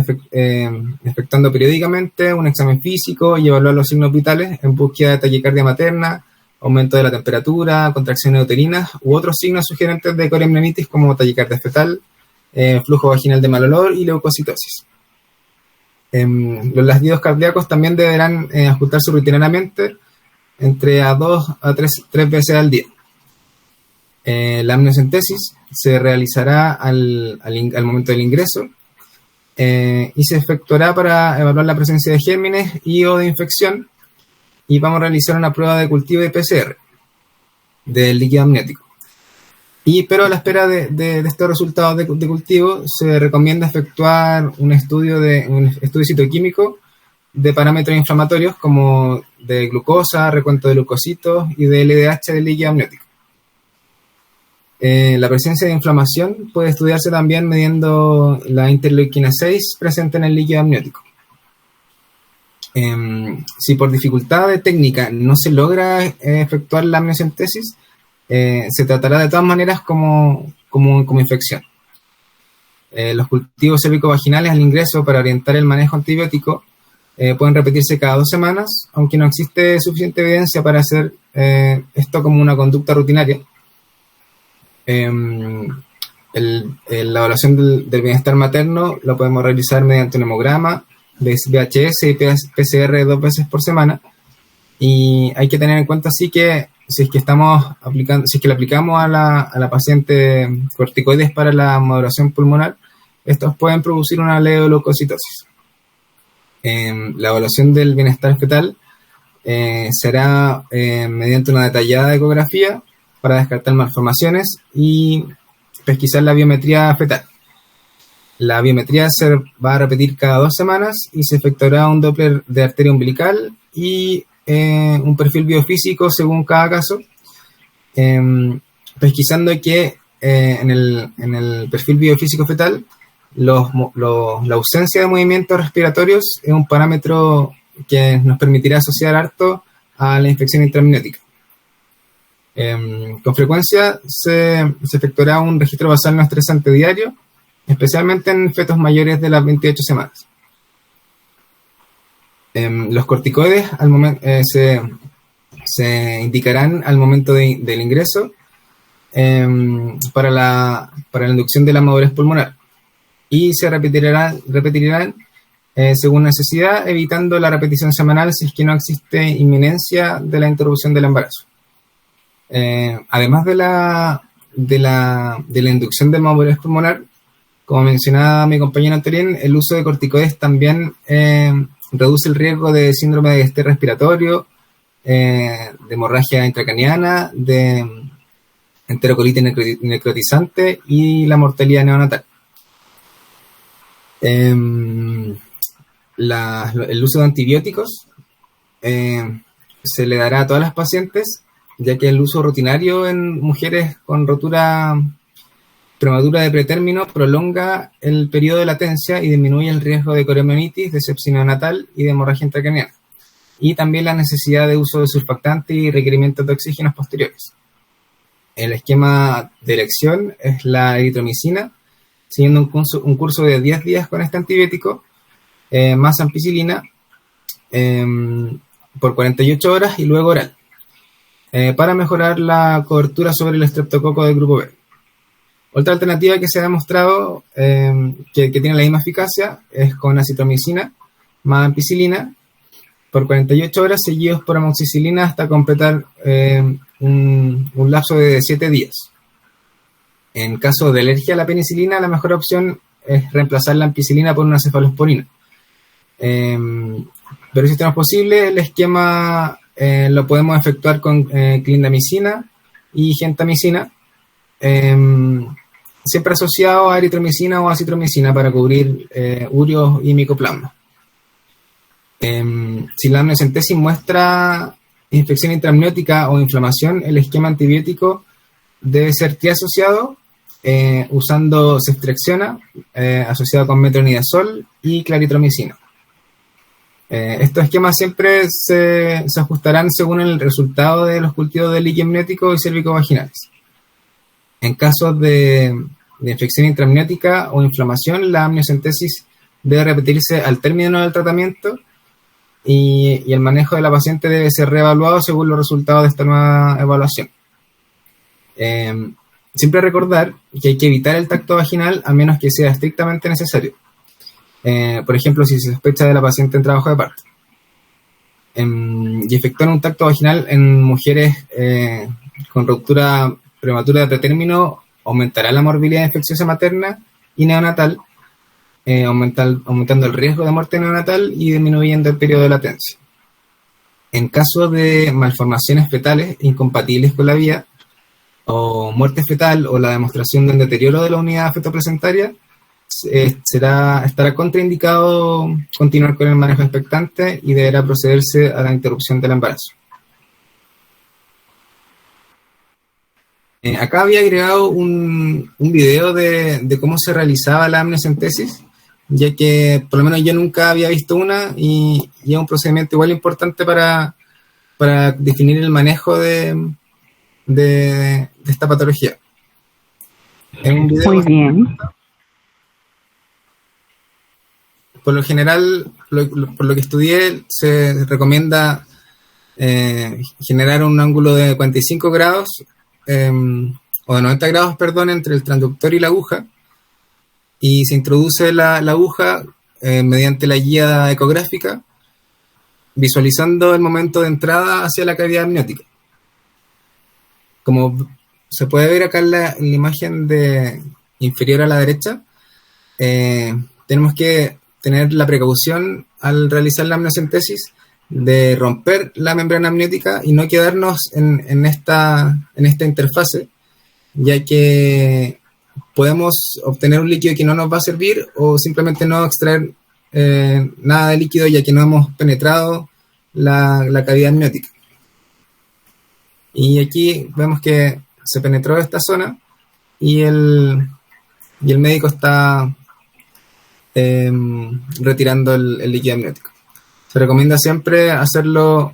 efectuando periódicamente un examen físico y evaluar los signos vitales en búsqueda de taquicardia materna, aumento de la temperatura, contracciones uterinas u otros signos sugerentes de coriamnionitis como taquicardia fetal, flujo vaginal de mal olor y leucocitosis. Los latidos cardíacos también deberán ajustarse rutinariamente entre 2 a 3 veces al día. La amniocentesis se realizará al momento del ingreso y se efectuará para evaluar la presencia de gérmenes y o de infección, y vamos a realizar una prueba de cultivo de PCR del líquido amniótico. Pero a la espera de estos resultados de cultivo se recomienda efectuar un estudio citoquímico de parámetros inflamatorios como de glucosa, recuento de leucocitos y de LDH del líquido amniótico. La presencia de inflamación puede estudiarse también midiendo la interleuquina 6 presente en el líquido amniótico. Si por dificultad de técnica no se logra efectuar la amniocentesis, se tratará de todas maneras como infección. Los cultivos cérvico-vaginales al ingreso para orientar el manejo antibiótico pueden repetirse cada 2 semanas, aunque no existe suficiente evidencia para hacer esto como una conducta rutinaria. La evaluación del bienestar materno lo podemos realizar mediante un hemograma, VHS y PCR 2 veces por semana, y hay que tener en cuenta así que si es que le aplicamos a la paciente corticoides para la modulación pulmonar, estos pueden producir una leucocitosis. La evaluación del bienestar fetal será mediante una detallada ecografía para descartar malformaciones y pesquisar la biometría fetal. La biometría se va a repetir cada 2 semanas y se efectuará un Doppler de arteria umbilical y un perfil biofísico según cada caso, pesquisando que en el perfil biofísico fetal la ausencia de movimientos respiratorios es un parámetro que nos permitirá asociar harto a la infección intraamniótica. Con frecuencia se efectuará un registro basal no estresante diario, especialmente en fetos mayores de las 28 semanas. Los corticoides se indicarán al momento del ingreso para la inducción de la madurez pulmonar y se repetirán según necesidad, evitando la repetición semanal si es que no existe inminencia de la interrupción del embarazo. Además de la inducción de madurez pulmonar, como mencionaba mi compañero anterior, el uso de corticoides también reduce el riesgo de síndrome de estrés respiratorio, de hemorragia intracraniana, de enterocolitis necrotizante y la mortalidad neonatal. El uso de antibióticos se le dará a todas las pacientes, ya que el uso rutinario en mujeres con rotura prematura de pretérmino prolonga el periodo de latencia y disminuye el riesgo de coriomionitis, de sepsis neonatal y de hemorragia intracraniana, y también la necesidad de uso de surfactantes y requerimientos de oxígenos posteriores. El esquema de elección es la eritromicina, siguiendo un curso de 10 días con este antibiótico, más ampicilina, por 48 horas y luego oral, para mejorar la cobertura sobre el estreptococo del grupo B. Otra alternativa que se ha demostrado que tiene la misma eficacia es con acitromicina más ampicilina por 48 horas seguidos por amoxicilina hasta completar un lapso de 7 días. En caso de alergia a la penicilina, la mejor opción es reemplazar la ampicilina por una cefalosporina. Pero si esto no es posible, el esquema lo podemos efectuar con clindamicina y gentamicina, siempre asociado a eritromicina o acitromicina para cubrir ureos y micoplasma. Si la amniocentesis muestra infección intraamniótica o inflamación, el esquema antibiótico debe ser triasociado usando ceftriaxona asociado con metronidazol y claritromicina. Estos esquemas siempre se ajustarán según el resultado de los cultivos de líquido amniótico y cérvico-vaginales. En casos de infección intraamniótica o inflamación, la amniocentesis debe repetirse al término del tratamiento y el manejo de la paciente debe ser reevaluado según los resultados de esta nueva evaluación. Siempre recordar que hay que evitar el tacto vaginal a menos que sea estrictamente necesario. Por ejemplo, si se sospecha de la paciente en trabajo de parto. Y efectuar un tacto vaginal en mujeres con ruptura prematura de pretérmino aumentará la morbilidad infecciosa materna y neonatal, aumentando el riesgo de muerte neonatal y disminuyendo el periodo de latencia. En caso de malformaciones fetales incompatibles con la vida, o muerte fetal o la demostración del deterioro de la unidad fetoplacentaria, estará contraindicado continuar con el manejo expectante y deberá procederse a la interrupción del embarazo. Acá había agregado un video de cómo se realizaba la amniocentesis, ya que por lo menos yo nunca había visto una y es un procedimiento igual importante para definir el manejo de esta patología. En un video muy bien. Por lo general, por lo que estudié, se recomienda generar un ángulo de 45 grados o de 90 grados, perdón, entre el transductor y la aguja, y se introduce la aguja mediante la guía ecográfica, visualizando el momento de entrada hacia la cavidad amniótica. Como se puede ver acá en la imagen inferior a la derecha, tenemos que tener la precaución al realizar la amniocentesis de romper la membrana amniótica y no quedarnos en esta interfase, ya que podemos obtener un líquido que no nos va a servir o simplemente no extraer nada de líquido, ya que no hemos penetrado la cavidad amniótica. Y aquí vemos que se penetró esta zona y el médico está retirando el líquido amniótico. Se recomienda siempre hacerlo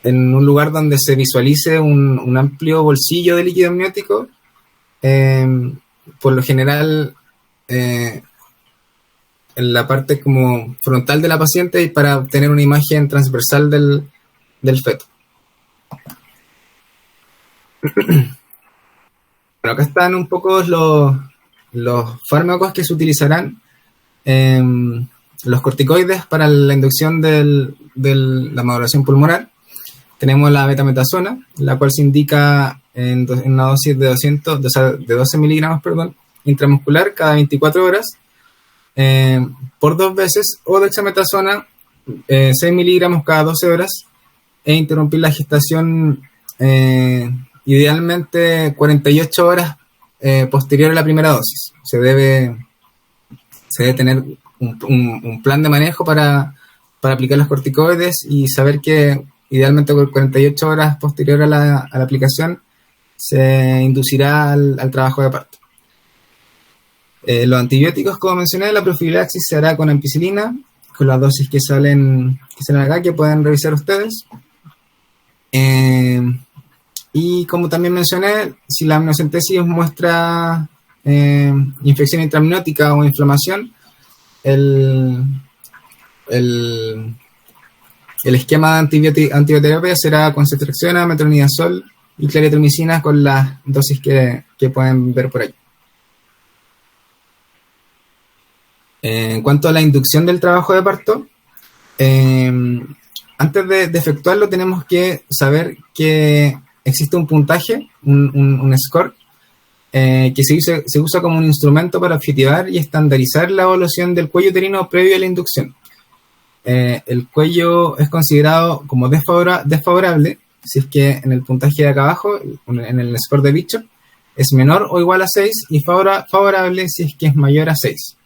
en un lugar donde se visualice un amplio bolsillo de líquido amniótico, por lo general en la parte como frontal de la paciente, y para obtener una imagen transversal del feto. Bueno, acá están un poco los fármacos que se utilizarán. Los corticoides para la inducción de la maduración pulmonar. Tenemos la betametasona, la cual se indica en una dosis de 12 miligramos, intramuscular cada 24 horas, por 2 veces, o dexametasona, 6 miligramos cada 12 horas, e interrumpir la gestación idealmente 48 horas posterior a la primera dosis. Se debe tener un plan de manejo para aplicar los corticoides y saber que idealmente 48 horas posterior a la aplicación se inducirá al trabajo de parto. Los antibióticos, como mencioné, la profilaxis se hará con ampicilina, con las dosis que salen acá, que pueden revisar ustedes. Y como también mencioné, si la amniocentesis muestra infección intraamniótica o inflamación, el esquema de antibioterapia será con ceftriaxona, metronidazol y claritromicina, con las dosis que pueden ver por ahí. En cuanto a la inducción del trabajo de parto, antes de efectuarlo tenemos que saber que existe un puntaje, un score, que se usa como un instrumento para objetivar y estandarizar la evaluación del cuello uterino previo a la inducción. El cuello es considerado como desfavorable si es que en el puntaje de acá abajo, en el score de Bishop, es menor o igual a 6, y favorable si es que es mayor a 6.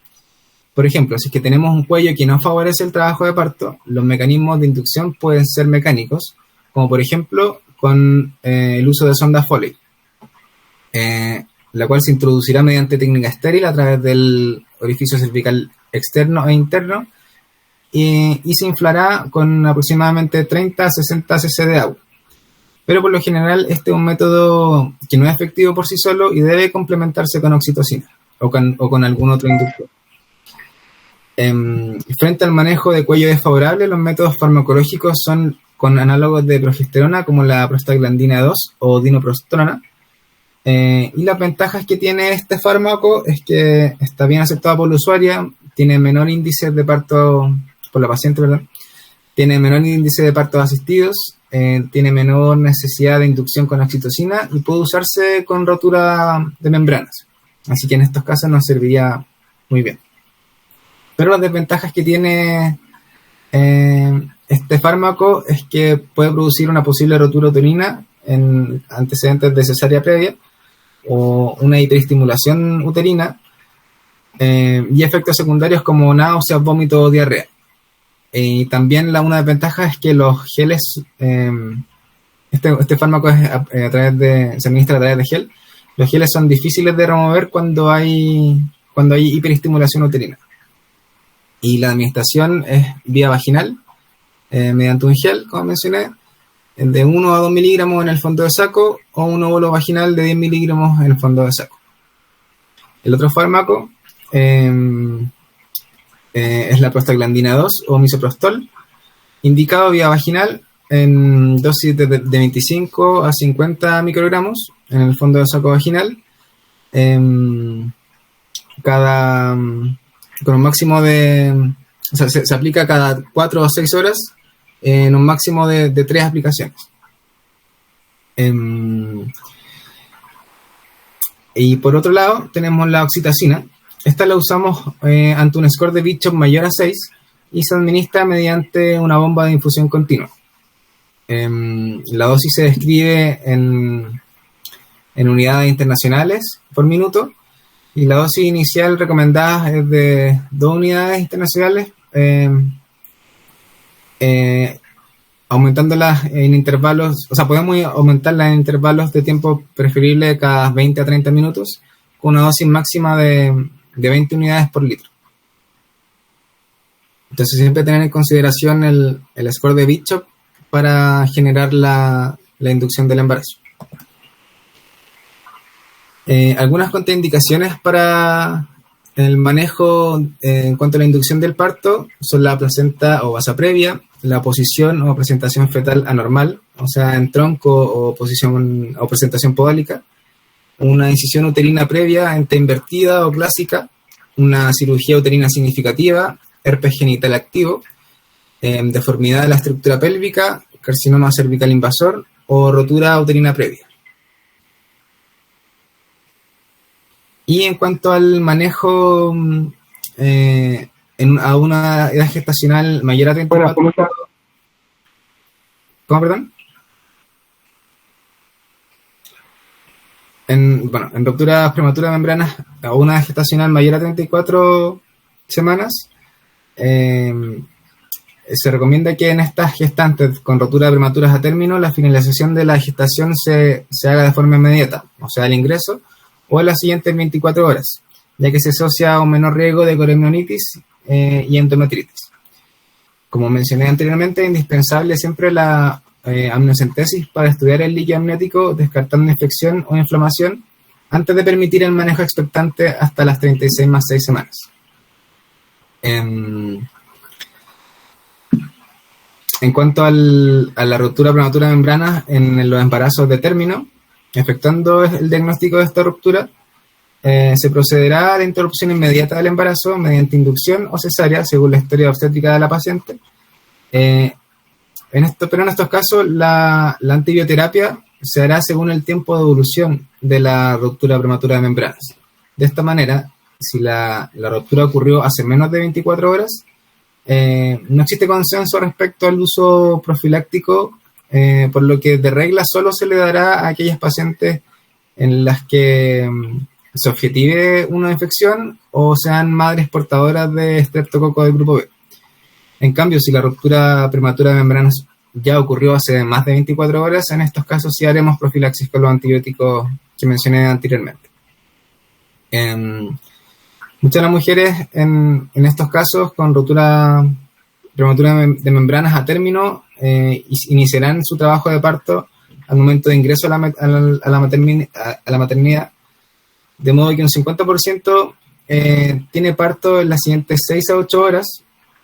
Por ejemplo, si es que tenemos un cuello que no favorece el trabajo de parto, los mecanismos de inducción pueden ser mecánicos, como por ejemplo con el uso de sonda Foley, la cual se introducirá mediante técnica estéril a través del orificio cervical externo e interno, y se inflará con aproximadamente 30 a 60 cc de agua. Pero por lo general este es un método que no es efectivo por sí solo y debe complementarse con oxitocina o con algún otro inductor. Frente al manejo de cuello desfavorable, los métodos farmacológicos son con análogos de progesterona como la prostaglandina 2 o dinoprostrona. Y las ventajas que tiene este fármaco es que está bien aceptado por la usuaria, tiene menor índice de parto, por la paciente, tiene menor índice de partos asistidos, tiene menor necesidad de inducción con oxitocina y puede usarse con rotura de membranas. Así que en estos casos nos serviría muy bien. Pero las desventajas que tiene este fármaco es que puede producir una posible rotura uterina en antecedentes de cesárea previa o una hiperestimulación uterina, y efectos secundarios como náuseas, vómito o diarrea. Y también una desventaja es que los geles, este fármaco es se administra a través de gel. Los geles son difíciles de remover cuando hay hiperestimulación uterina. Y la administración es vía vaginal, mediante un gel, como mencioné, de 1 a 2 miligramos en el fondo de saco, o un óvulo vaginal de 10 miligramos en el fondo de saco. El otro fármaco es la prostaglandina 2 o misoprostol, indicado vía vaginal en dosis de 25 a 50 microgramos en el fondo de saco vaginal, con un máximo se aplica cada 4 o 6 horas en un máximo de 3 aplicaciones. Y por otro lado tenemos la oxitocina. Esta la usamos ante un score de Bishop mayor a 6 y se administra mediante una bomba de infusión continua. La dosis se describe en unidades internacionales por minuto, y la dosis inicial recomendada es de 2 unidades internacionales, aumentándolas en intervalos, o sea, podemos aumentarlas en intervalos de tiempo preferible cada 20 a 30 minutos, con una dosis máxima de 20 unidades por litro. Entonces siempre tener en consideración el score de Bishop para generar la inducción del embarazo. Algunas contraindicaciones para el manejo en cuanto a la inducción del parto son la placenta o basa previa, la posición o presentación fetal anormal, o sea, en tronco o posición o presentación podálica, una incisión uterina previa, ente invertida o clásica, una cirugía uterina significativa, herpes genital activo, deformidad de la estructura pélvica, carcinoma cervical invasor o rotura uterina previa. Y en cuanto al manejo a una edad gestacional mayor a 34... ¿Cómo, perdón? En ruptura prematura de membranas a una edad gestacional mayor a 34 semanas, se recomienda que en estas gestantes con rotura prematuras a término, la finalización de la gestación se haga de forma inmediata, o sea, el ingreso, o en las siguientes 24 horas, ya que se asocia a un menor riesgo de coremnionitis y endometritis. Como mencioné anteriormente, es indispensable siempre la amniocentesis para estudiar el líquido amniótico, descartando infección o inflamación, antes de permitir el manejo expectante hasta las 36 más 6 semanas. En cuanto a la ruptura prematura de membranas en los embarazos de término, efectuando el diagnóstico de esta ruptura, se procederá a la interrupción inmediata del embarazo mediante inducción o cesárea, según la historia obstétrica de la paciente. Pero en estos casos, la antibioterapia se hará según el tiempo de evolución de la ruptura prematura de membranas. De esta manera, si la ruptura ocurrió hace menos de 24 horas, no existe consenso respecto al uso profiláctico, por lo que de regla solo se le dará a aquellas pacientes en las que se objetive una infección o sean madres portadoras de estreptococo del grupo B. En cambio, si la ruptura prematura de membranas ya ocurrió hace más de 24 horas, en estos casos sí haremos profilaxis con los antibióticos que mencioné anteriormente. Muchas de las mujeres en estos casos con ruptura prematura de membranas a término iniciarán su trabajo de parto al momento de ingreso a la maternidad, de modo que un 50% tiene parto en las siguientes 6 a 8 horas,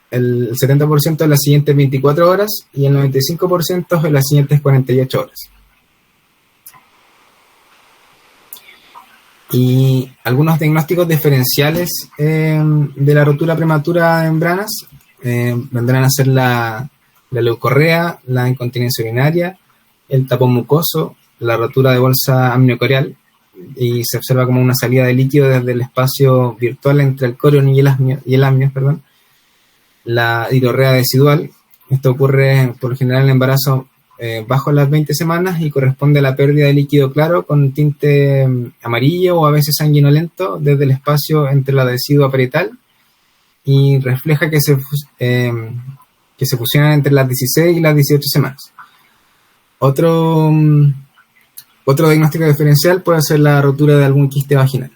el 70% en las siguientes 24 horas y el 95% en las siguientes 48 horas. Y algunos diagnósticos diferenciales de la ruptura prematura de membranas vendrán a ser la leucorrea, la incontinencia urinaria, el tapón mucoso, la rotura de bolsa amniocorial, y se observa como una salida de líquido desde el espacio virtual entre el corion y el amnios, la hidrorrea decidual. Esto ocurre por lo general en el embarazo bajo las 20 semanas y corresponde a la pérdida de líquido claro con tinte amarillo o a veces sanguinolento desde el espacio entre la decidua parietal, y refleja que se fusionan entre las 16 y las 18 semanas. Otro diagnóstico diferencial puede ser la rotura de algún quiste vaginal.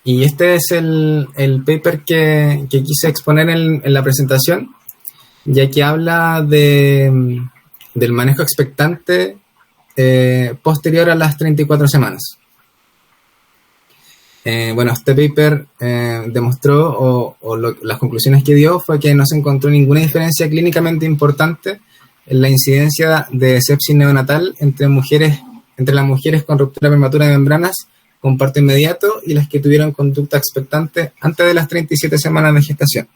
Y este es el paper que quise exponer en la presentación, ya que habla del manejo expectante posterior a las 34 semanas. Este paper demostró, las conclusiones que dio fue que no se encontró ninguna diferencia clínicamente importante en la incidencia de sepsis neonatal entre las mujeres con ruptura prematura de membranas con parto inmediato y las que tuvieron conducta expectante antes de las 37 semanas de gestación.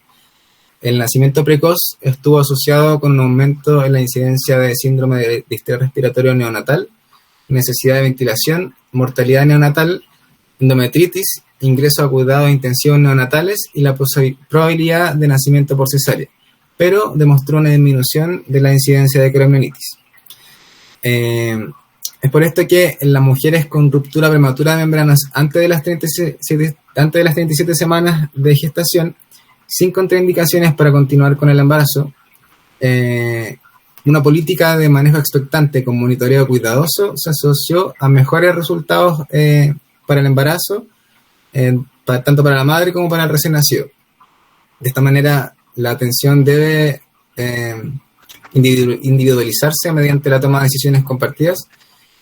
El nacimiento precoz estuvo asociado con un aumento en la incidencia de síndrome de distrés respiratorio neonatal, necesidad de ventilación, mortalidad neonatal, endometritis ingreso a cuidados intensivos neonatales y la probabilidad de nacimiento por cesárea, pero demostró una disminución de la incidencia de cromiomielitis. Es por esto que en las mujeres con ruptura prematura de membranas antes de las 37 semanas de gestación, sin contraindicaciones para continuar con el embarazo, una política de manejo expectante con monitoreo cuidadoso se asoció a mejores resultados para el embarazo, tanto para la madre como para el recién nacido. De esta manera, la atención debe individualizarse mediante la toma de decisiones compartidas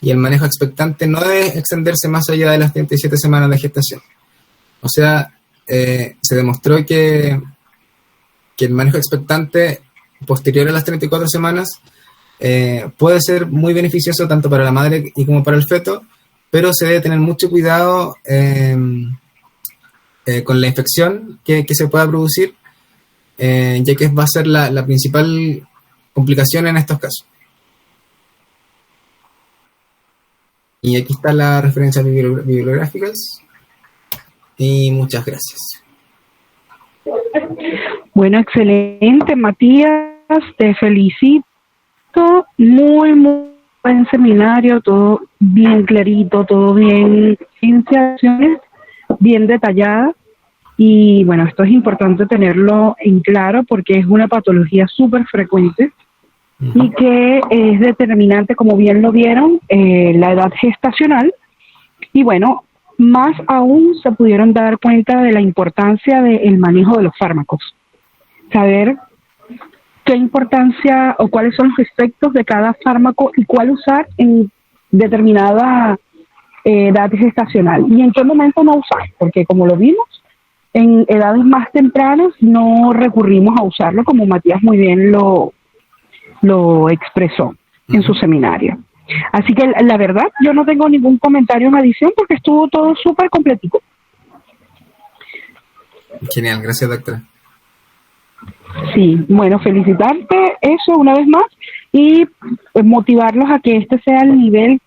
y el manejo expectante no debe extenderse más allá de las 37 semanas de gestación. O sea, se demostró que el manejo expectante posterior a las 34 semanas puede ser muy beneficioso tanto para la madre y como para el feto, pero se debe tener mucho cuidado con la infección que se pueda producir, ya que va a ser la principal complicación en estos casos. Y aquí están las referencias bibliográficas y muchas gracias. Bueno, excelente, Matías, te felicito. Muy buen seminario, todo bien clarito, todo bien, cienciaciones bien detalladas. Y bueno, esto es importante tenerlo en claro porque es una patología súper frecuente y que es determinante, como bien lo vieron, la edad gestacional. Y bueno, más aún se pudieron dar cuenta de la importancia del manejo de los fármacos. Saber qué importancia o cuáles son los efectos de cada fármaco y cuál usar en determinada edad gestacional y en qué momento no usar, porque como lo vimos, en edades más tempranas no recurrimos a usarlo, como Matías muy bien lo expresó en su seminario. Así que la verdad, yo no tengo ningún comentario en adición porque estuvo todo súper completico. Genial, gracias, doctora. Sí, bueno, felicitarte eso una vez más y motivarlos a que este sea el nivel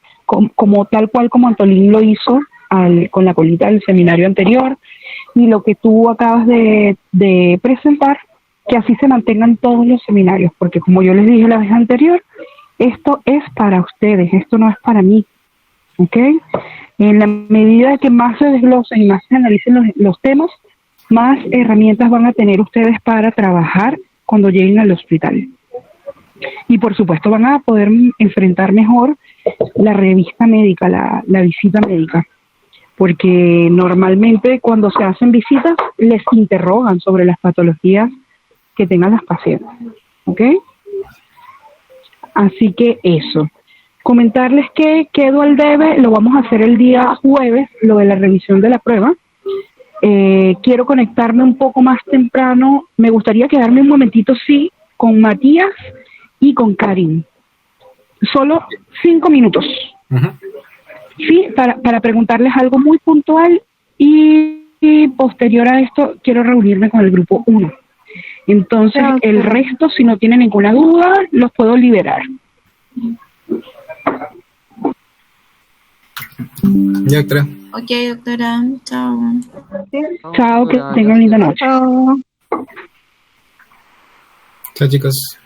como tal cual como Antolín lo hizo con la colita del seminario anterior y lo que tú acabas de presentar, que así se mantengan todos los seminarios, porque como yo les dije la vez anterior, esto es para ustedes, esto no es para mí, ¿ok? En la medida que más se desglosen y más se analicen los temas, más herramientas van a tener ustedes para trabajar cuando lleguen al hospital. Y por supuesto van a poder enfrentar mejor la revista médica, la visita médica, porque normalmente cuando se hacen visitas les interrogan sobre las patologías que tengan las pacientes, ¿ok? Así que eso. Comentarles que quedo al debe, lo vamos a hacer el día jueves, lo de la revisión de la prueba. Quiero conectarme un poco más temprano. Me gustaría quedarme un momentito, sí, con Matías y con Karin. Solo 5 minutos. Sí, para preguntarles algo muy puntual y posterior a esto quiero reunirme con el grupo 1. Entonces, el resto, si no tienen ninguna duda, los puedo liberar. Ya, doctora. Ok, doctora. Chao. Chao, que tengan linda noche. Chao, chicos.